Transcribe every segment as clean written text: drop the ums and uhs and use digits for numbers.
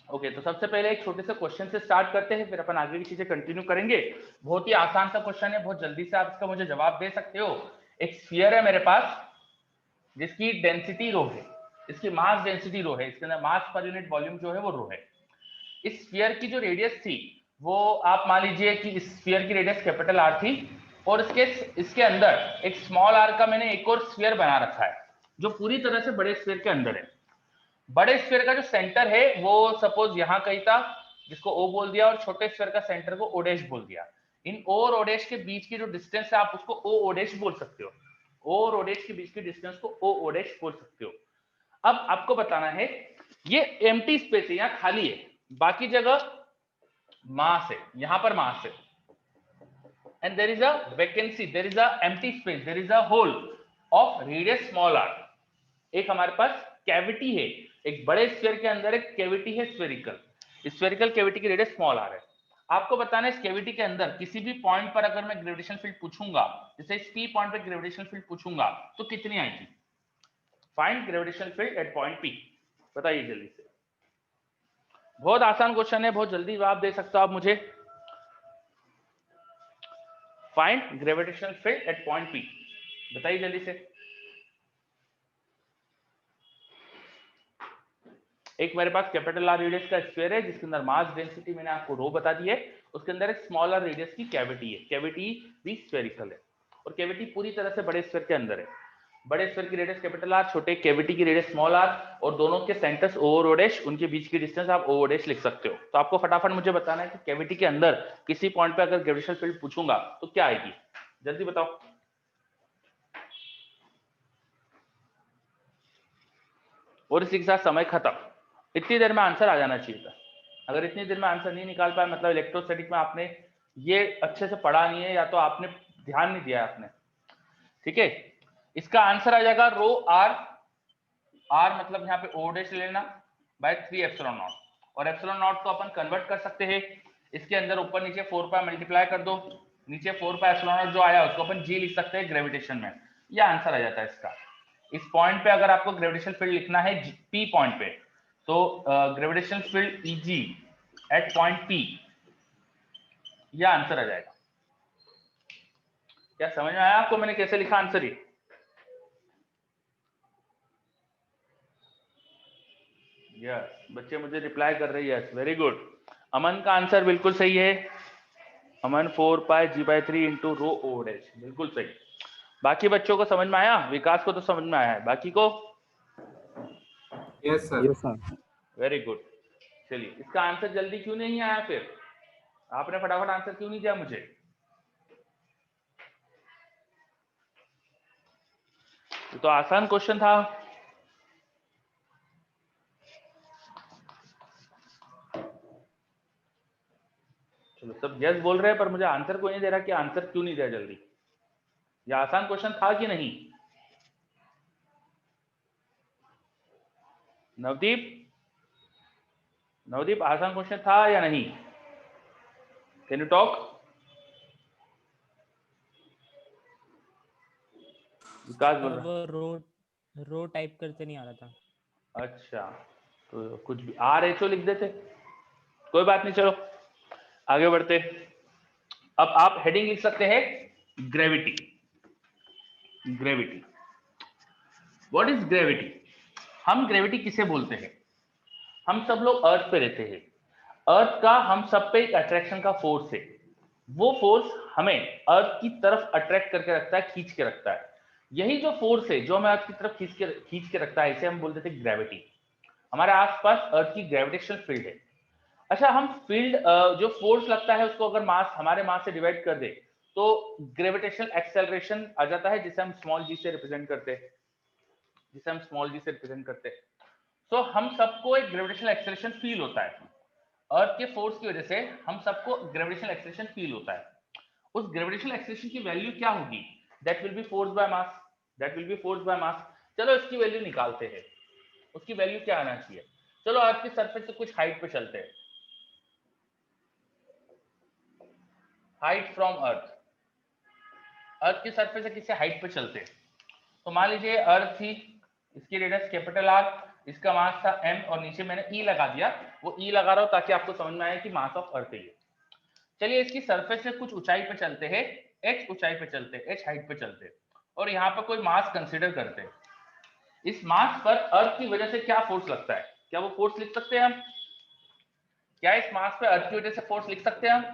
Okay, तो सबसे पहले एक छोटे से क्वेश्चन से स्टार्ट करते हैं, फिर अपन आगे की चीजें कंटिन्यू करेंगे। बहुत ही आसान सा क्वेश्चन है, बहुत जल्दी से आप इसका मुझे जवाब दे सकते हो। एक स्फीयर है मेरे पास जिसकी डेंसिटी रो है, इसकी मास डेंसिटी रो है, इसके अंदर मास पर यूनिट वॉल्यूम जो है वो रो है। इस स्फीयर की जो रेडियस थी वो आप मान लीजिए कि इस स्फीयर की रेडियस कैपिटल आर थी, और इसके अंदर एक स्मॉल आर का मैंने एक और स्फीयर बना रखा है जो पूरी तरह से बड़े स्फीयर के अंदर है। बड़े स्फीयर का जो सेंटर है वो सपोज यहाँ कहीं था, जिसको ओ बोल दिया, और छोटे स्फीयर का सेंटर को ओडेश बोल दिया। इन ओ और ओडेश के बीच की जो डिस्टेंस है आप उसको ओ ओडेश बोल सकते हो। ओ और ओडेश के बीच की डिस्टेंस को ओ ओडेश बोल सकते हो। अब आपको बताना है, ये एम्प्टी स्पेस है, यहाँ खाली है, बाकी जगह मास है, यहां पर मास है, and there is a vacancy, there is a empty space, there is a hole of radius small R. एक हमारे पास कैविटी है, एक बड़े स्फीयर के अंदर एक कैविटी है स्फेरिकल, स्फेरिकल कैविटी की रेडियस स्मॉल आर है। आपको बताना है इस कैविटी के अंदर किसी भी पॉइंट पर अगर मैं ग्रेविटेशनल फील्ड पूछूंगा, जैसे इस पी पॉइंट पर ग्रेविटेशनल फील्ड पूछूंगा तो कितनी आएगी? Find gravitational field at point P, बताइए जल्दी से। बहुत आसान क्वेश्चन है, बहुत जल्दी जवाब दे सकते हो आप मुझे। Find gravitational field at point P, बताइए जल्दी से। एक मेरे पास कैपिटल आर रेडियस का स्फीयर है जिसके अंदर मास डेंसिटी मैंने आपको रो बता दी है, उसके अंदर एक स्मॉलर रेडियस की कैविटी है, कैविटी भी स्फेरिकल है, और कैविटी पूरी तरह से बड़े स्फीयर के अंदर है। बड़े स्फीयर की रेडियस कैपिटल आर, छोटे कैविटी की रेडियस स्मॉल आर, और दोनों के सेंटर्स ओ और ओ डैश, उनके बीच की डिस्टेंस आप ओ डैश लिख सकते हो। तो आपको फटाफट मुझे बताना है कि कैविटी के अंदर किसी पॉइंट पे अगर ग्रेविटेशनल फील्ड पूछूंगा तो क्या आएगी, जल्दी बताओ। और इसी के साथ समय खत्म। इतनी देर में आंसर आ जाना चाहिए था। अगर इतनी देर में आंसर नहीं निकाल पाए मतलब इलेक्ट्रोस्टैटिक में आपने ये अच्छे से पढ़ा नहीं है, या तो आपने ध्यान नहीं दिया आपने। ठीक है, इसका आंसर आ जाएगा रो आर, आर मतलब यहाँ पे ओ डैश लेना बाय 3 एप्सिलॉन नॉट, और एप्सिलॉन नॉट को अपन कन्वर्ट कर सकते हैं, इसके अंदर ऊपर नीचे 4 पाई मल्टीप्लाई कर दो, नीचे 4 पाई एप्सिलॉन नॉट जो आया उसको अपन जी लिख सकते हैं ग्रेविटेशन में, यह आंसर आ जाता है इसका। इस पॉइंट पे अगर आपको ग्रेविटेशनल फील्ड लिखना है पी पॉइंट पे, तो gravitational field easy eight point P, यह आंसर आ जाएगा। क्या समझ में आया आपको मैंने कैसे लिखा आंसर? ही यस, बच्चे मुझे रिप्लाई कर रही है, वेरी गुड। अमन का आंसर बिल्कुल सही है, Aman 4 pi G by 3 into rho o dash, बिल्कुल सही। बाकी बच्चों को समझ में आया? विकास को तो समझ में आया है, बाकी को? Yes sir. Yes sir. Very good. चलिए, इसका आंसर जल्दी क्यों नहीं आया? फिर आपने फटाफट आंसर क्यों नहीं दिया मुझे? ये तो आसान क्वेश्चन था। चलो, सब यस बोल रहे हैं, पर मुझे आंसर को नहीं दे रहा कि आंसर क्यों नहीं दिया जल्दी। ये आसान क्वेश्चन था कि नहीं? नवदीप, नवदीप आसान क्वेश्चन था या नहीं? Can you talk? विकास बोल रहा। वो रो टाइप करते नहीं आ रहा था। अच्छा, तो कुछ भी आर एच ओ लिख देते, कोई बात नहीं, चलो आगे बढ़ते। अब आप हेडिंग लिख सकते हैं gravity. Gravity, what is gravity? हम ग्रेविटी किसे बोलते हैं? हम सब लोग अर्थ पे रहते हैं, अर्थ का हम सब पे एक अट्रैक्शन का फोर्स है, वो फोर्स हमें अर्थ की तरफ अट्रैक्ट करके रखता है, खींच के रखता है। यही जो फोर्स है जो हमें अर्थ की तरफ खींच के रखता है, इसे हम बोलते थे ग्रेविटी। हमारे आसपास अर्थ की ग्रेविटेशनल फील्ड है। अच्छा, हम फील्ड जो फोर्स लगता है उसको अगर मास हमारे मास से डिवाइड कर दे तो ग्रेविटेशनल एक्सेलरेशन आ जाता है, जिसे हम स्मॉल जी से रिप्रेजेंट करते हैं, जिसे हम स्मॉल जी से रिप्रेजेंट करते हैं। तो हम सबको एक ग्रेविटेशनल एक्सेलरेशन फील होता है, अर्थ के फोर्स की वजह से हम सबको ग्रेविटेशनल एक्सेलरेशन फील होता है। उस ग्रेविटेशनल एक्सेलरेशन की वैल्यू क्या होगी? That will be force by mass, that will be force by mass. चलो इसकी वैल्यू निकालते हैं, उसकी वैल्यू क्या आना चाहिए। चलो अर्थ की सरफेस से कुछ हाइट पे चलते हैं, हाइट फ्रॉम अर्थ, अर्थ की सरफेस से किसी हाइट पे चलते हैं। तो मान लीजिए अर्थ थी, इसकी रेडियस कैपिटल आर, इसका मास था m और नीचे मैंने e लगा दिया, वो e लगा रहा हूं ताकि आपको समझ में आए कि मास ऑफ अर्थ है ये। चलिए इसकी सरफेस से कुछ ऊंचाई पे चलते हैं, h ऊंचाई पे चलते हैं, h हाइट पे चलते हैं, और यहाँ पर कोई मास कंसीडर करते हैं। इस मास पर अर्थ की वजह से क्या फोर्स लगता है, क्या वो फोर्स लिख सकते हैं हम? क्या इस मास पे अर्थ की वजह से फोर्स लिख सकते हैं हम?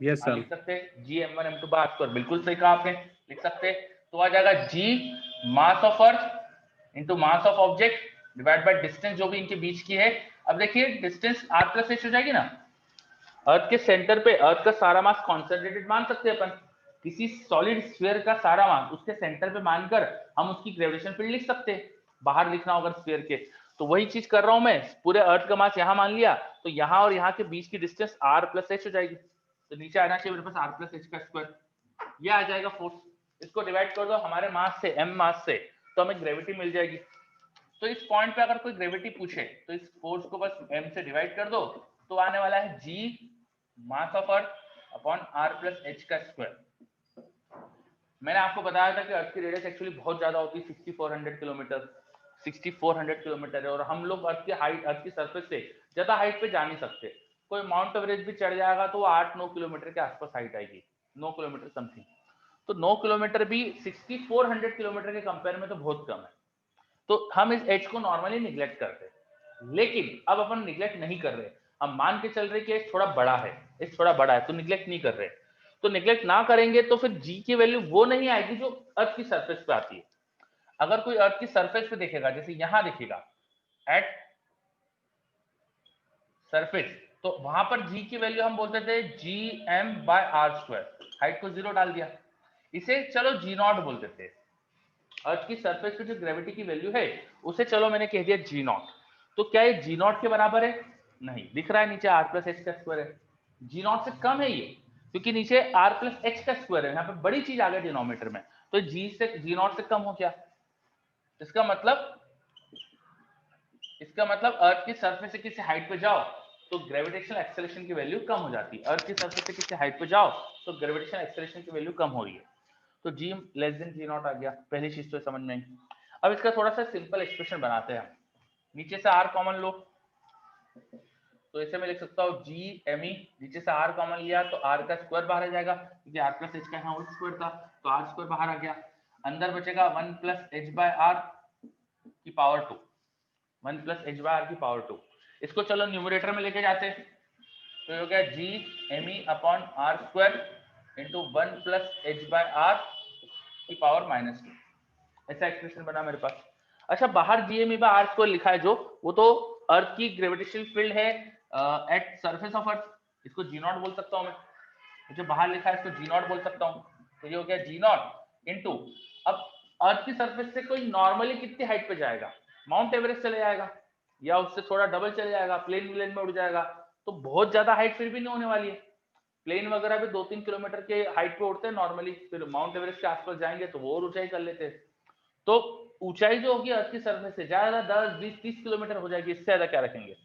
Yes sir. लिख सकते हैं, जी m1 m2 बार स्क्वायर, बिल्कुल सही कहा आपने, लिख सकते हैं। तो आ जाएगा g mass of earth into mass of object divide by distance जो भी इनके बीच की है। अब देखिए डिस्टेंस r प्लस h हो जाएगी ना, अर्थ के सेंटर पे अर्थ का सारा मास कॉन्सेंट्रेटेड मान सकते हैं अपन, किसी सॉलिड स्फीयर का सारा मास उसके सेंटर पे मानकर हम उसकी ग्रेविटेशन फील्ड लिख सकते हैं, बाहर लिखना होगा स्फीयर के। तो वही चीज कर रहा हूं मैं, पूरे अर्थ का मास यहां मान लिया, तो यहां और यहां के बीच की डिस्टेंस r प्लस h हो जाएगी, तो नीचे आना चाहिए मेरे पास r प्लस h का स्क्वायर, ये आ जाएगा फोर्स। इसको डिवाइड कर दो हमारे मास से, m मास से, तो हमें ग्रेविटी मिल जाएगी। तो इस पॉइंट पे अगर कोई ग्रेविटी पूछे तो इस फोर्स को बस m से डिवाइड कर दो, तो आने वाला है g mass of earth upon r plus h का स्क्वायर। मैंने आपको बताया था कि अर्थ की रेडियस एक्चुअली बहुत ज्यादा होती है, 6400 किलोमीटर, 6400 किलोमीटर है, और हम लोग अर्थ की हाइट, अर्थ की सरफेस से ज्यादा हाइट पे जा नहीं सकते। कोई माउंट एवरेस्ट भी चढ़ जाएगा तो वो 8-9 किलोमीटर के आसपास हाइट आएगी, 9 किलोमीटर समथिंग। तो 9 किलोमीटर भी 6400 किलोमीटर के कंपेयर में तो बहुत कम है। तो हम इस एच को नॉर्मली निग्लेक्ट करते हैं, लेकिन अब अपन निग्लेक्ट नहीं कर रहे, हम मान के चल रहे कि एच थोड़ा बड़ा है, एच थोड़ा बड़ा है, तो निग्लेक्ट नहीं कर रहे। तो निग्लेक्ट ना करेंगे तो फिर जी की वैल्यू वो नहीं आएगी जो अर्थ की सरफेस पे आती है। अगर कोई अर्थ की सरफेस पे देखेगा, जैसे यहां देखेगा एट सरफेस, तो वहां पर जी की वैल्यू हम बोलते थे G M by R square, height को 0 डाल दिया, इसे चलो जी नॉट बोलते थे। अर्थ की सरफेस पे जो ग्रेविटी की वैल्यू है उसे चलो मैंने कह दिया जी नॉट। तो क्या ये जी नॉट के बराबर है? नहीं, दिख रहा है नीचे आर प्लस एच का स्क्वायर है, जी नॉट से कम है ये, क्योंकि नीचे आर प्लस एच का स्क्वायर है, यहाँ पे बड़ी चीज आ गई डिनोमिनेटर में, तो जी से जी नॉट से कम हो गया। इसका मतलब अर्थ की सरफेस से किसी हाइट पे जाओ तो ग्रेविटेशनल एक्सेलरेशन की वैल्यू कम हो जाती है, अर्थ की सरफेस से किसी हाइट पे जाओ तो ग्रेविटेशनल एक्सेलरेशन की वैल्यू कम हो रही है। तो g less than G naught आ गया, पहली चीज तो समझ में आई। अब इसका थोड़ा सा सिंपल एक्सप्रेशन बनाते हैं हम, नीचे से r कॉमन लो, तो इसे मैं लिख सकता हूँ g me, नीचे से r कॉमन लिया तो r का स्क्वायर बाहर आ जाएगा, क्योंकि r प्लस h का यहाँ होल स्क्वायर था, तो r स्क्वायर बाहर आ गया, अंदर बचेगा 1 प्लस h बाय r की power 2, 1 plus h by r की पावर 2। इसको चलो न्यूमरेटर में लेके जाते हैं, तो हो गया g me upon r square into 1 plus h by r की पावर -2, ऐसा एक्सप्रेशन बना मेरे पास। अच्छा, बाहर जीएमई बाय आर स्क्वायर लिखा है जो, वो तो अर्थ की ग्रेविटेशनल फील्ड है एट सरफेस ऑफ अर्थ, इसको जी नॉट बोल सकता हूं मैं, जो बाहर लिखा है इसको जी नॉट बोल सकता हूं, तो ये हो गया जी नॉट इनटू, अब अर्थ की सरफेस से कोई नॉर्मली कितनी हाइट पे जाएगा, माउंट एवरेस्ट चले जाएगा या उससे थोड़ा डबल चले जाएगा, प्लेन विलेन में उड़ जाएगा, तो बहुत ज्यादा हाइट फिर भी नहीं होने वाली है। प्लेन वगैरह भी 2-3 किलोमीटर के हाइट पे उड़ते हैं नॉर्मली, फिर माउंट एवरेस्ट के आसपास जाएंगे तो वो और ऊंचाई कर लेते हैं। तो ऊंचाई जो होगी अर्थ की सरफेस से ज्यादा 10-20-30 किलोमीटर हो जाएगी, इससे ज्यादा क्या रखेंगे,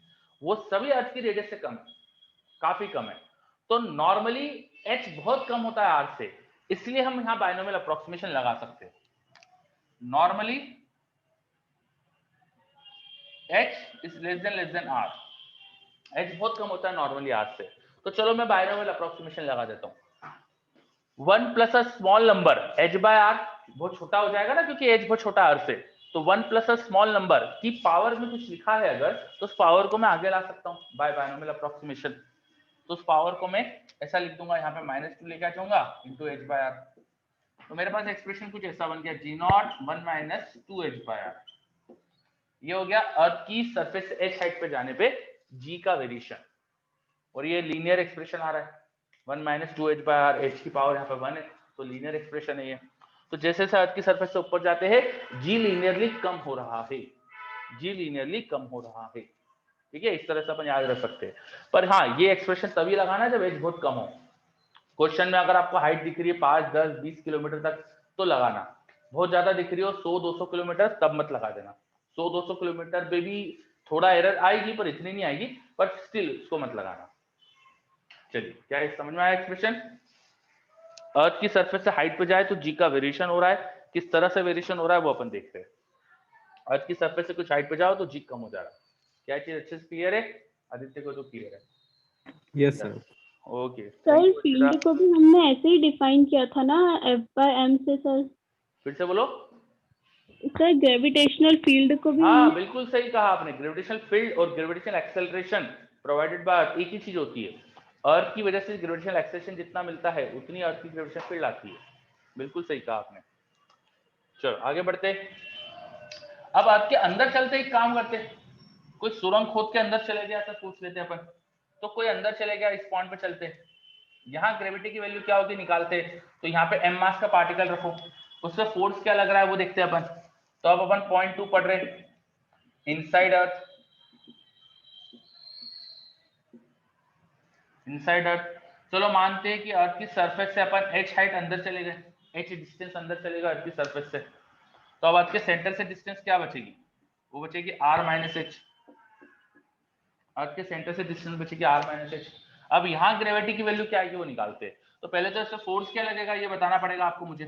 वो सभी अर्थ की रेडियस से कम है, काफी कम है। तो नॉर्मली h बहुत कम होता है r से, इसलिए हम यहां बायनोमियल अप्रोक्सीमेशन लगा सकते हैं। Normally h is less then r, h बहुत कम होता है नॉर्मली r से, तो चलो मैं बायनोमियल अप्रोक्सीमेशन लगा देता हूं। 1 plus a small number h by r, बहुत छोटा हो जाएगा ना क्योंकि h बहुत छोटा r से, तो 1 प्लस अ स्मॉल नंबर की पावर में कुछ लिखा है अगर, तो उस पावर को मैं आगे ला सकता हूं बाय बायनोमियल अप्रोक्सीमेशन, तो उस पावर को मैं ऐसा लिख दूंगा, यहाँ पे -2 लेके आ जाऊंगा इंटू h बाय r, तो मेरे पास एक्सप्रेशन कुछ ऐसा बन गया g not 1 - 2h bye r। ये हो गया अर्थ की सरफेस से h हाइट पे जाने पे g का वेरिएशन, और ये लीनियर एक्सप्रेशन आ रहा है, 1 - 2h बाय r, h की पावर यहाँ पे 1 है, तो लीनियर एक्सप्रेशन है ये। तो जैसे जैसे अर्थ की सरफेस से ऊपर जाते हैं g लीनियरली कम हो रहा है, g लीनियरली कम हो रहा है, ठीक है, इस तरह से अपन याद रख सकते हैं। पर हाँ, ये एक्सप्रेशन तभी लगाना है जब h बहुत कम हो। क्वेश्चन में अगर आपको हाइट दिख रही है 5, 10, 20 किलोमीटर तक तो लगाना, बहुत ज्यादा दिख रही हो 100-200 किलोमीटर तब मत लगा देना, 100-200 किलोमीटर पे भी थोड़ा एरर आएगी पर इतनी नहीं आएगी, पर स्टिल उसको मत लगाना। चलिए, क्या ये समझ में आया एक्सप्रेशन? अर्थ की सरफेस से हाइट पे जाए तो जी का वेरिएशन हो रहा है, किस तरह से वेरिएशन हो रहा है वो अपन देख रहे हैं। अर्थ की सरफेस से कुछ हाइट पे जाओ तो जी कम हो जा रहा है। क्या चीज अच्छे से क्लियर है? आदित्य को तो क्लियर है। Yes sir. Okay sir field को भी हमने ऐसे ही डिफाइन किया था ना F/m से सर। फिर से बोलो। सर ग्रेविटेशनल फील्ड को भी हाँ हमने बिल्कुल सही कहा आपने, ग्रेविटेशनल फील्ड और ग्रेविटेशनल एक्सेलरेशन प्रोवाइडेड बाय अर्थ एक ही चीज होती है। अर्थ की वजह से ग्रेविटेशनल एक्सेलरेशन जितना मिलता है उतनी अर्थ की ग्रेविटेशनल फील्ड आती है। बिल्कुल सही कहा आपने। चलो आगे बढ़ते। अब अर्थ के अंदर चलते एक काम करते, कोई सुरंग खोद के अंदर चले गया तो पूछ लेते अपन। तो कोई अंदर चले गया, इस पॉइंट पे चलते, यहाँ ग्रेविटी की वैल्यू क्या होगी निकालते। तो यहाँ पे m मास का पार्टिकल रखो, उससे फोर्स क्या लग रहा है वो देखते हैं अपन। तो अब अपन पॉइंट 2 पढ़ रहे, इनसाइड अर्थ, इनसाइड अर्थ। चलो मानते हैं कि अर्थ की सरफेस से अपन h हाइट अंदर चले गए, h डिस्टेंस अंदर चलेगा अर्थ की सरफेस से। तो अब अर्थ के सेंटर से डिस्टेंस क्या बचेगी? वो बचेगी r माइनस एच। अर्थ के सेंटर से डिस्टेंस बचेगी r माइनस एच। अब यहाँ ग्रेविटी की वैल्यू क्या आएगी वो निकालते हैं। तो पहले तो इससे फोर्स क्या लगेगा ये बताना पड़ेगा आपको मुझे।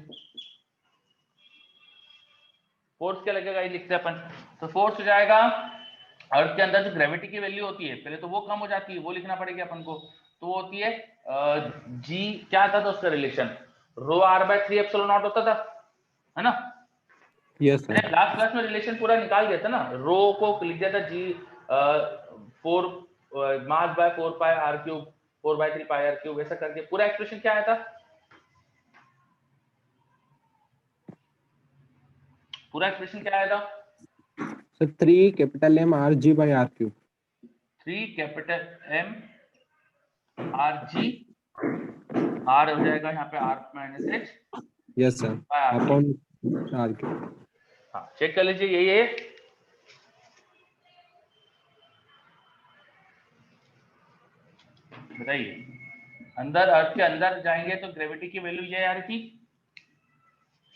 फोर्स क्या लगेगा ये लिखते हैं अपन। तो फोर्स हो जाएगा, अर्थ के अंदर जो ग्रेविटी की वैल्यू होती है पहले तो वो कम हो जाती है, वो लिखना पड़ेगा अपन को। तो वो होती है जी, क्या था तो उसका relation rho r by 3 epsilon naught होता था, है ना? Yes sir. लास्ट क्लास में रिलेशन पूरा निकाल दिया था ना, रो को लिख दिया था G 4 mass by 4 pi r cube 4 by 3 pi r cube, ऐसा करके पूरा एक्सप्रेशन क्या आया था? पूरा एक्सप्रेशन क्या आया था? Sir 3 capital M R G by R cube. 3 capital M R G, R हो जाएगा यहाँ पे R minus H। Yes sir, upon R cube. हाँ चेक कर लीजिए, यही है। बताइए, अंदर अर्थ के अंदर जाएंगे तो ग्रेविटी की वैल्यू ये आ रही थी।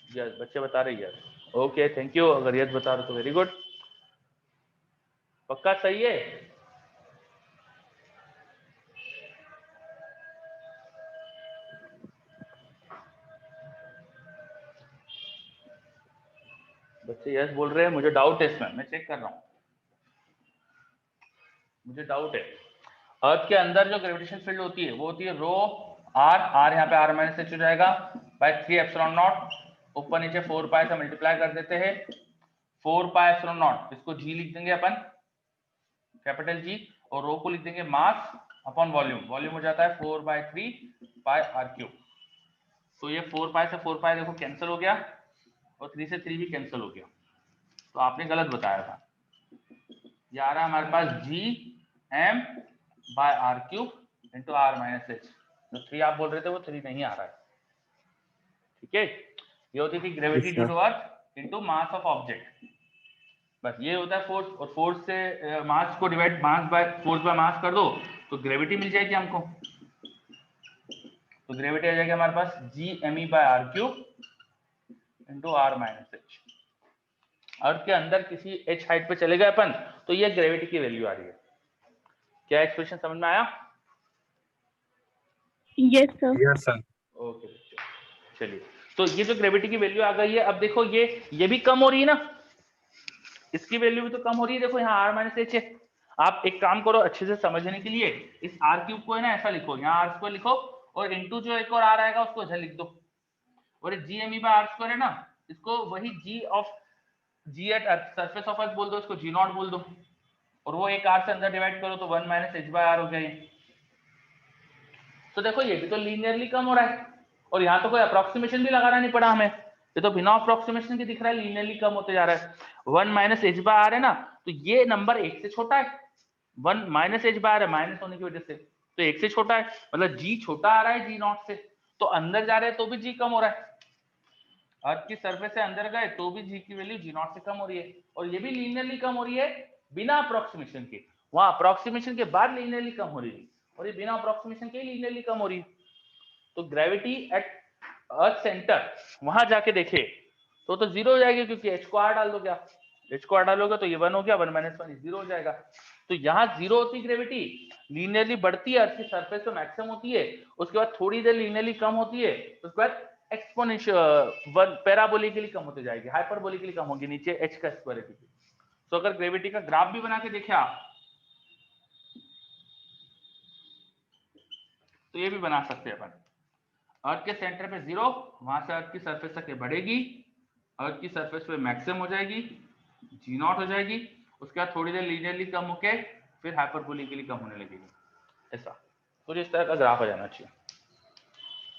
यस बच्चे बता रहे यस। ओके थैंक यू, अगर यस बता रहे तो वेरी गुड, पक्का सही है। बच्चे यस बोल रहे हैं, मुझे डाउट है इसमें, मैं चेक कर रहा हूँ, मुझे डाउट है। अर्थ के अंदर जो ग्रेविटेशन फील्ड होती है वो होती है रो आर, आर यहाँ पे आर माइनस एच हो जाएगा बाय 3 एप्सिलॉन नॉट, ऊपर नीचे 4 पाई से मल्टीप्लाई कर देते हैं, 4 पाई एप्सिलॉन नॉट, इसको जी लिख देंगे अपन कैपिटल जी, और रो को लिख देंगे मास अपॉन वॉल्यूम, वॉल्यूम हो जाता है 4 बाय 3 पाई आर क्यूब। तो ये 4 पाई से 4 पाई देखो कैंसिल हो गया, और 3 से 3 भी कैंसिल हो गया। तो आपने गलत बताया था, ये आ रहा है हमारे पास G M by R cube into R minus H. जो 3 आप बोल रहे थे वो 3 नहीं आ रहा है, ठीक है। ये होती थी gravity due to earth into mass of object, बस ये होता है फोर्स। और फोर्स से मास को divide, mass by force by mass कर दो तो ग्रेविटी मिल जाएगी हमको। तो ग्रेविटी आ जाएगी हमारे पास G M E by R cube into R minus H. Earth के अंदर किसी एच हाइट पे चले गए अपन तो ये ग्रेविटी की वैल्यू आ रही है। क्या एक्सप्रेशन समझ में आया? Yes sir. Yes sir. Okay बच्चे, चलिए तो ये जो ग्रेविटी की वैल्यू आ गई है, अब देखो ये भी कम हो रही है ना, इसकी वैल्यू भी तो कम हो रही है। देखो यहाँ आर माइनस एच है, आप एक काम करो अच्छे से समझने के लिए, इस आर क्यूब को है ना ऐसा लिखो, यहाँ आर स्क्वायर लिखो और इंटू जो एक और आर आएगा उसको इधर लिख दो, और G M E by R square है ना, इसको वही G of G at earth surface of earth बोल दो, इसको जी नॉट बोल दो, और वो एक आर से अंदर डिवाइड करो तो 1 माइनस एच बाय आर हो गया ये। तो देखो ये भी तो लीनियरली कम हो रहा है, और यहाँ तो कोई अप्रोक्सीमेशन भी लगाना नहीं पड़ा हमें, ये तो बिना अप्रोक्सीमेशन के दिख रहा है लीनियरली कम होते जा रहा है। 1 माइनस एच बाय आर है ना, तो ये नंबर 1 से छोटा है, 1 माइनस एच बाय आर है माइनस होने की वजह से, तो 1 से छोटा है, मतलब जी छोटा आ रहा है जी नॉट से, तो अंदर जा रहे हैं तो भी जी कम हो रहा है। अर्थ की सरफेस से अंदर गए तो भी जी की वैल्यू जी नॉट से कम हो रही है, और ये भी लीनियरली कम हो रही है बिना अप्रोक्सीमेशन के। वहां अप्रोक्सीमेशन के बाद लीनियरली कम हो रही है, और ये बिना अप्रोक्सीमेशन के लीनियरली कम हो रही है। तो ग्रेविटी एट अर्थ सेंटर वहां जाके देखे तो जीरो हो जाएगी, क्योंकि एच को आर डाल दोगे आप, एच को आर डालोगे तो ये 1 हो गया, 1 माइनस 1 जीरो हो जाएगा। तो यहाँ जीरो होती ग्रेविटी, लीनियरली बढ़ती है, अर्थ की सरफेस पे मैक्सिमम होती है, उसके बाद थोड़ी देर लीनियरली कम होती है, उसके बाद एक्सपोनेंशियल पैराबोलिकली कम होती जाएगी, हाइपरबोलिकली कम होगी, नीचे h का स्क्वायर है। तो अगर ग्रेविटी का ग्राफ भी बना के देखे आप तो ये भी बना सकते हैं अपन। अर्थ के सेंटर पे 0, वहां से अर्थ की सरफेस तक ये बढ़ेगी, अर्थ की सरफेस पे मैक्सिमम हो जाएगी, g0 हो जाएगी, उसके बाद थोड़ी देर लीनियरली कम होके फिर हाइपरबोलिकली कम होने लगेगी। ऐसा कुछ इस तरह का ग्राफ आ जाना चाहिए,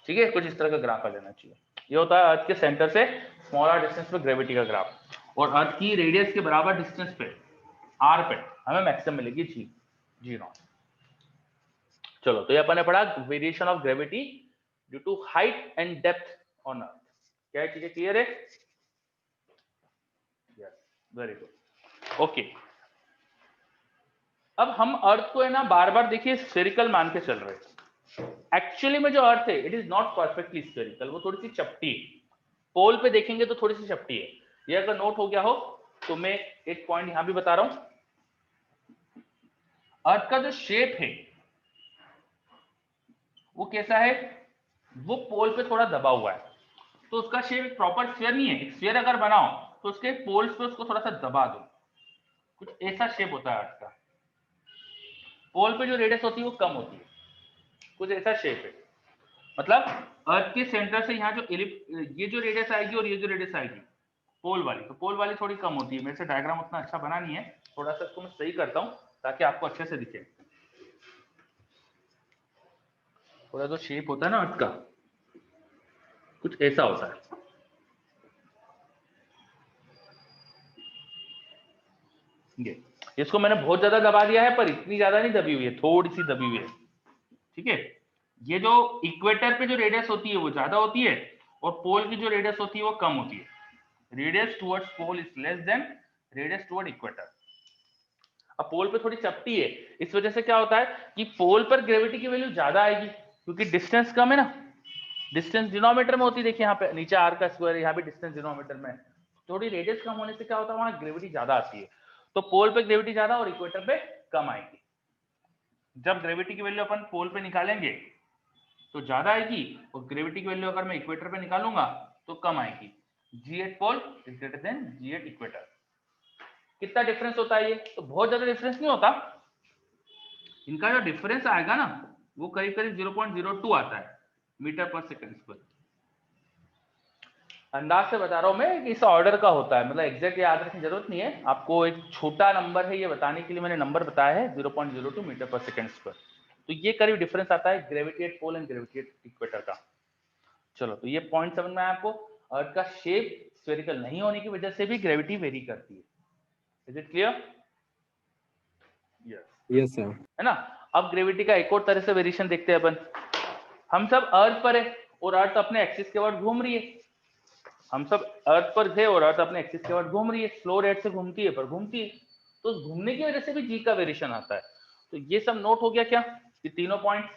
ठीक है, कुछ इस तरह का ग्राफ आ जाना चाहिए। ये होता है अर्थ के सेंटर से स्मॉलर डिस्टेंस पे ग्रेविटी का ग्राफ, और अर्थ की रेडियस के बराबर डिस्टेंस पे r पे हमें मैक्सिमम मिलेगी g0। चलो, तो ये अपन ने पढ़ा variation of gravity due to height and depth on earth. क्या चीजें क्लियर है? Yes, very good, okay. अब हम अर्थ को है ना बार बार देखिए स्फेरिकल मान के चल रहे हैं। एक्चुअली में जो अर्थ है it is not perfectly spherical, वो थोड़ी सी चपटी है। पोल पे देखेंगे तो थोड़ी सी चपटी है। ये अगर नोट हो गया हो तो मैं एक पॉइंट यहां भी बता रहा हूं, अर्थ का जो शेप है वो कैसा है, वो पोल पे थोड़ा दबा हुआ है, तो उसका शेप एक प्रॉपर स्फीयर नहीं है। एक स्फीयर अगर बनाओ तो उसके पोल्स पे उसको थोड़ा सा दबा दो, कुछ ऐसा शेप होता है अर्थ का। पोल पे जो रेडियस होती है वो कम होती है, कुछ ऐसा शेप है। मतलब अर्थ के सेंटर से यहाँ जो ये जो रेडियस आएगी और ये जो रेडियस आएगी पोल वाली, तो पोल वाली थोड़ी कम होती है। मेरे से डायग्राम उतना अच्छा बना नहीं है, थोड़ा सा इसको मैं सही करता हूँ ताकि आपको अच्छे से दिखे। थोड़ा जो शेप होता है ना अर्थ का कुछ ऐसा होता है। ये इसको मैंने बहुत ज्यादा दबा दिया है, पर इतनी ज्यादा नहीं दबी हुई है, थोड़ी सी दबी हुई है, ठीक है। ये जो इक्वेटर पे जो रेडियस होती है वो ज्यादा होती है, और पोल की जो रेडियस होती है वो कम होती है। Radius towards pole is less than radius toward equator. अब पोल पे थोड़ी चपटी है, इस वजह से क्या होता है कि पोल पर ग्रेविटी की वैल्यू ज्यादा आएगी, क्योंकि डिस्टेंस कम है ना। डिस्टेंस डिनोमिनेटर में होती है, देखिए यहाँ पे नीचे r का स्क्वायर है, यहाँ पे डिस्टेंस डिनोमिनेटर में। थोड़ी रेडियस कम होने से क्या होता है, वहां ग्रेविटी ज्यादा आती है, तो पोल पे ग्रेविटी ज्यादा और इक्वेटर पे कम आएगी। जब ग्रेविटी की वैल्यू अपन पोल पे निकालेंगे तो ज्यादा आएगी, और ग्रेविटी की वैल्यू अगर मैं इक्वेटर पे निकालूंगा तो कम आएगी। g8 pole is greater than g8 equator. कितना डिफरेंस होता है ये? तो बहुत ज्यादा डिफरेंस नहीं होता, इनका जो डिफरेंस आएगा ना वो करीब करीब 0.02 आता है मीटर पर सेकंड स्क्वायर। अंदाज से बता रहा हूं मैं कि इस ऑर्डर का होता है, मतलब एग्जैक्ट याद रखने की जरूरत नहीं है आपको, एक छोटा नंबर है ये बताने के लिए मैंने नंबर बताया है 0.02 मीटर पर सेकंड स्क्वायर। तो ये करीब डिफरेंस आता है gravity at pole and gravity at equator का। चलो, तो ये पॉइंट समझ में आया आपको। अर्थ का शेप स्फेरिकल नहीं होने की वजह से भी ग्रेविटी वेरी करती है। Is it clear? Yes sir. है ना। अब ग्रेविटी का एक और तरह से वेरिएशन देखते हैं अपन। हम सब अर्थ पर है और अर्थ अपने एक्सिस के वर्ड घूम रही है। हम सब अर्थ पर थे और अर्थ अपने एक्सिस के वर्ड घूम रही है, स्लो रेट से घूमती है पर घूमती है, तो घूमने की वजह से भी जी का वेरिएशन आता है। तो ये सब नोट हो गया क्या? ये तीनों पॉइंट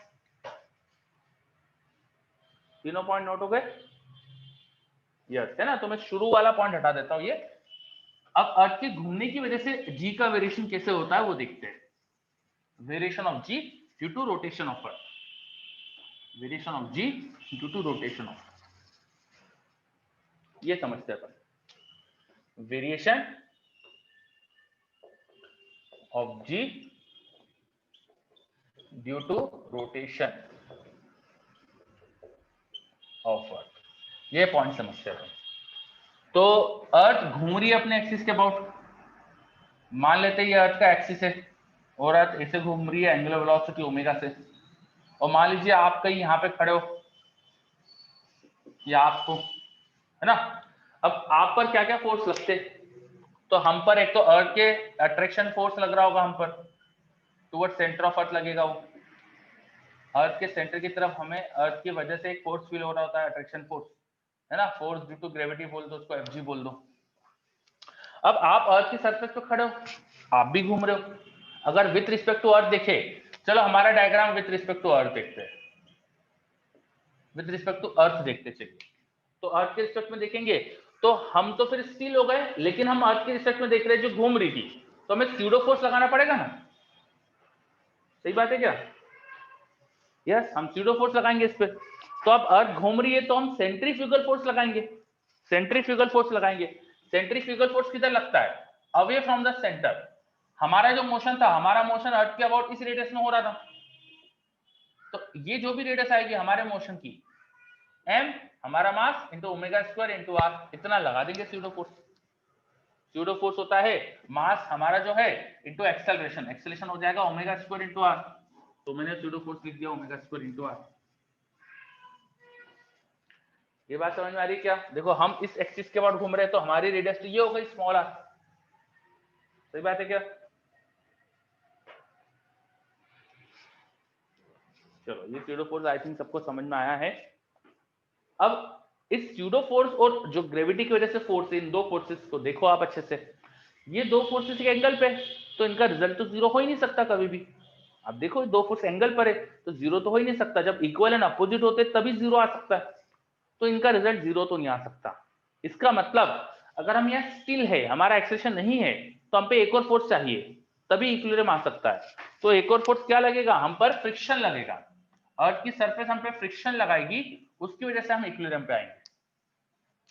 नोट हो गए? यस, है ना। तो मैं शुरू वाला पॉइंट हटा देता हूं ये। अब अर्थ के घूमने की वजह से जी का वेरिएशन कैसे होता है वो देखते हैं। Variation of G due to rotation of earth, variation of G due to rotation of, ये समझते हैं अपन। Variation of G due to rotation of earth, ये पॉइंट समझते हैं अपन। तो अर्थ घूम रही है अपने एक्सिस के अबाउट, मान लेते हैं ये अर्थ का एक्सिस है और अर्थ ऐसे घूम रही है एंगुलर वेलोसिटी ओमेगा से, और मान लीजिए आप कहीं यहाँ पे खड़े हो या आपको, है ना। अब आप पर क्या क्या फोर्स लगते, तो हम पर एक तो अर्थ के अट्रैक्शन फोर्स लग रहा होगा, हम पर टुवर्ड सेंटर ऑफ अर्थ लगेगा, वो अर्थ के सेंटर की तरफ हमें अर्थ की वजह से एक फोर्स फील हो रहा होता है, अट्रैक्शन फोर्स, है ना। फोर्स ड्यू टू ग्रेविटी बोल दो उसको, एफजी बोल दो। अब आप अर्थ की सरफेस पे खड़े हो, आप भी घूम रहे हो। अगर विथ रिस्पेक्ट टू अर्थ देखे, चलो हमारा diagram with respect to earth देखते हैं, विथ रिस्पेक्ट टू अर्थ देखते चलिए। तो अर्थ के रिस्पेक्ट में देखेंगे तो हम तो फिर स्टील हो गए, लेकिन हम अर्थ के रिस्पेक्ट में देख रहे हैं जो घूम रही थी, तो हमें स्यूडो फोर्स लगाना पड़ेगा ना। सही बात है क्या? यस, हम स्यूडो फोर्स लगाएंगे इस पे। तो अब अर्थ घूम रही है तो हम सेंट्रीफ्यूगल फोर्स लगाएंगे, सेंट्रीफ्यूगल फोर्स लगाएंगे। सेंट्रीफ्यूगल फोर्स किधर लगता है? Away from the centre. हमारा जो मोशन था, हमारा मोशन अर्थ के अबाउट इस रेडियस में हो रहा था, तो ये जो भी रेडियस आएगी हमारे मोशन की, m हमारा mass into omega square into R, इतना लगा देंगे स्यूडो फोर्स। स्यूडो फोर्स होता है मास हमारा जो है इंटू एक्सेलरेशन, एक्सेलरेशन हो जाएगा ओमेगा स्क्वायर इंटू आर, तो मैंने स्यूडो फोर्स लिख दिया ओमेगा स्क्वायर इंटू आर। ये बात समझ में आ रही है क्या? देखो हम इस एक्सिस के बाद घूम रहे हैं तो हमारी रेडियस तो ये हो गई स्मॉल आर, सही बात है क्या? चलो ये स्यूडो फोर्स आई थिंक सबको समझ में आया है। अब इस स्यूडो फोर्स और जो ग्रेविटी की वजह से फोर्स है, इन दो फोर्सेस को देखो आप अच्छे से, ये दो फोर्सेस के एंगल पे, तो इनका रिजल्ट तो जीरो हो ही नहीं सकता कभी भी। अब देखो दो फोर्स एंगल पर है तो जीरो तो हो ही नहीं सकता, जब इक्वल एंड अपोजिट होते तभी जीरो आ सकता है, तो इनका रिजल्ट जीरो तो नहीं आ सकता। इसका मतलब अगर हम यहाँ स्टिल है, हमारा एक्सेलरेशन नहीं है, तो हम पे एक और फोर्स चाहिए तभी इक्विलिब्रियम आ सकता है। तो एक और फोर्स क्या लगेगा? हम पर फ्रिक्शन लगेगा, अर्थ की सरफेस हम पे फ्रिक्शन लगाएगी, उसकी वजह से हम इक्विलिब्रियम पे आएंगे।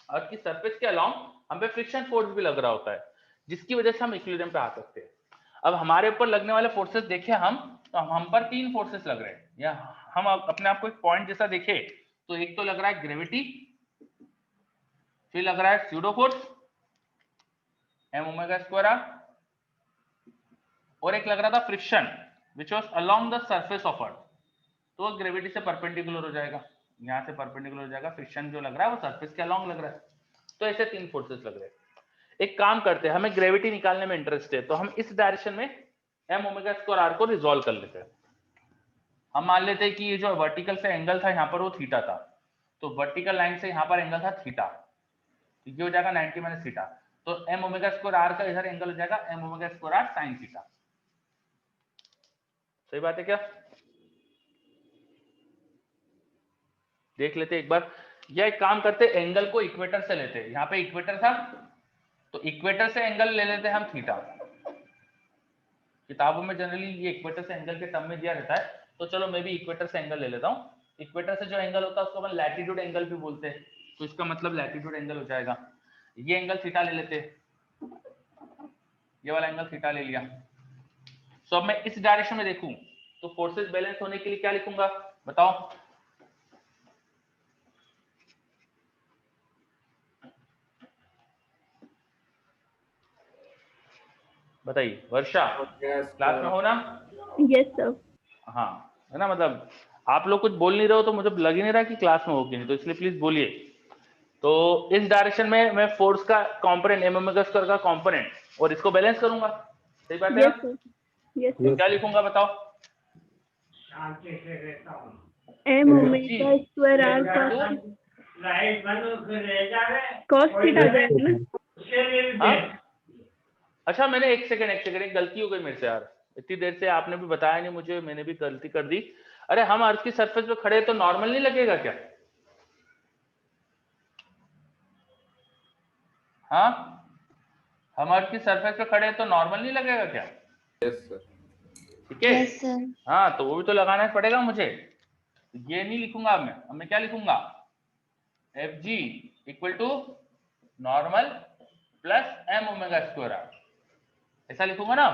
अर्थ की सरफेस के अलोंग हम पे फ्रिक्शन फोर्स भी लग रहा होता है, जिसकी वजह से हम इक्विलिब्रियम पे आ सकते हैं। अब हमारे ऊपर लगने वाले फोर्सेस देखे हम, तो हम पर तीन फोर्सेस लग रहे हैं, या हम अपने आप को एक पॉइंट जैसा देखे तो एक तो लग रहा है ग्रेविटी, फिर लग रहा है pseudo force m omega square r, और एक लग रहा था friction which was along the surface of अर्थ, तो ग्रेविटी से परपेंडिकुलर हो जाएगा, यहां से परपेंडिकुलर हो जाएगा, फ्रिक्शन जो लग रहा है वो सरफेस के अलोंग लग रहा है। तो ऐसे तीन फोर्सेस लग रहे हैं। एक काम करते हैं, हमें ग्रेविटी निकालने में इंटरेस्ट है, तो हम इस डायरेक्शन में m ओमेगा स्क्वायर r को रिजॉल्व कर लेते हैं। हम मान लेते हैं कि ये जो वर्टिकल से एंगल था यहाँ पर वो थीटा था, तो वर्टिकल लाइन से यहाँ पर एंगल था थीटा, ये हो जाएगा 90 माइनस थीटा, तो m ओमेगा स्क्वायर r का इधर एंगल हो जाएगा m omega square r sin theta. सही बात है क्या? देख लेते एक बार, या एक काम करते एंगल को इक्वेटर से लेते, यहाँ पे इक्वेटर था तो इक्वेटर से एंगल ले लेते हम थीटा। किताबों में जनरली ये इक्वेटर से एंगल के टर्म में दिया रहता है, तो चलो मैं भी इक्वेटर से एंगल ले लेता हूँ। इक्वेटर से जो एंगल होता है उसको अपन लैटिट्यूड एंगल भी बोलते हैं, तो इसका मतलब लैटिट्यूड एंगल हो जाएगा, ये एंगल थीटा ले लेते, ये वाला एंगल थीटा ले लिया। तो अब मैं इस डायरेक्शन में देखूं तो फोर्सेस बैलेंस होने के लिए क्या लिखूंगा बताओ? बताइए वर्षा, क्लास में हो ना? Yes sir. हाँ है ना, मतलब आप लोग कुछ बोल नहीं रहे हो तो मुझे लग ही नहीं रहा कि क्लास में हो कि नहीं, तो इसलिए प्लीज बोलिए। तो इस डायरेक्शन में मैं फोर्स का कंपोनेंट m ओमेगा स्क्वायर का कंपोनेंट और इसको बैलेंस करूंगा, सही बात है ना? यस तो क्या लिखूंगा बताओ? m omega square r cos theta आ जाएगा ना? हाँ? अच्छा मैंने एक सेकंड एक गलती हो गई मेरे से यार, इतनी देर से आपने भी बताया नहीं मुझे, मैंने भी गलती कर दी। अरे हम अर्थ की सरफेस पे खड़े तो नॉर्मल नहीं लगेगा क्या? हाँ हम अर्थ की सरफेस पे खड़े तो नॉर्मल नहीं लगेगा क्या? Yes sir. ठीक है हाँ, तो वो भी तो लगाना पड़ेगा मुझे। ये नहीं लिखूंगा अब मैं क्या लिखूंगा? F G equal to normal plus m omega square r, ऐसा लिखूंगा ना?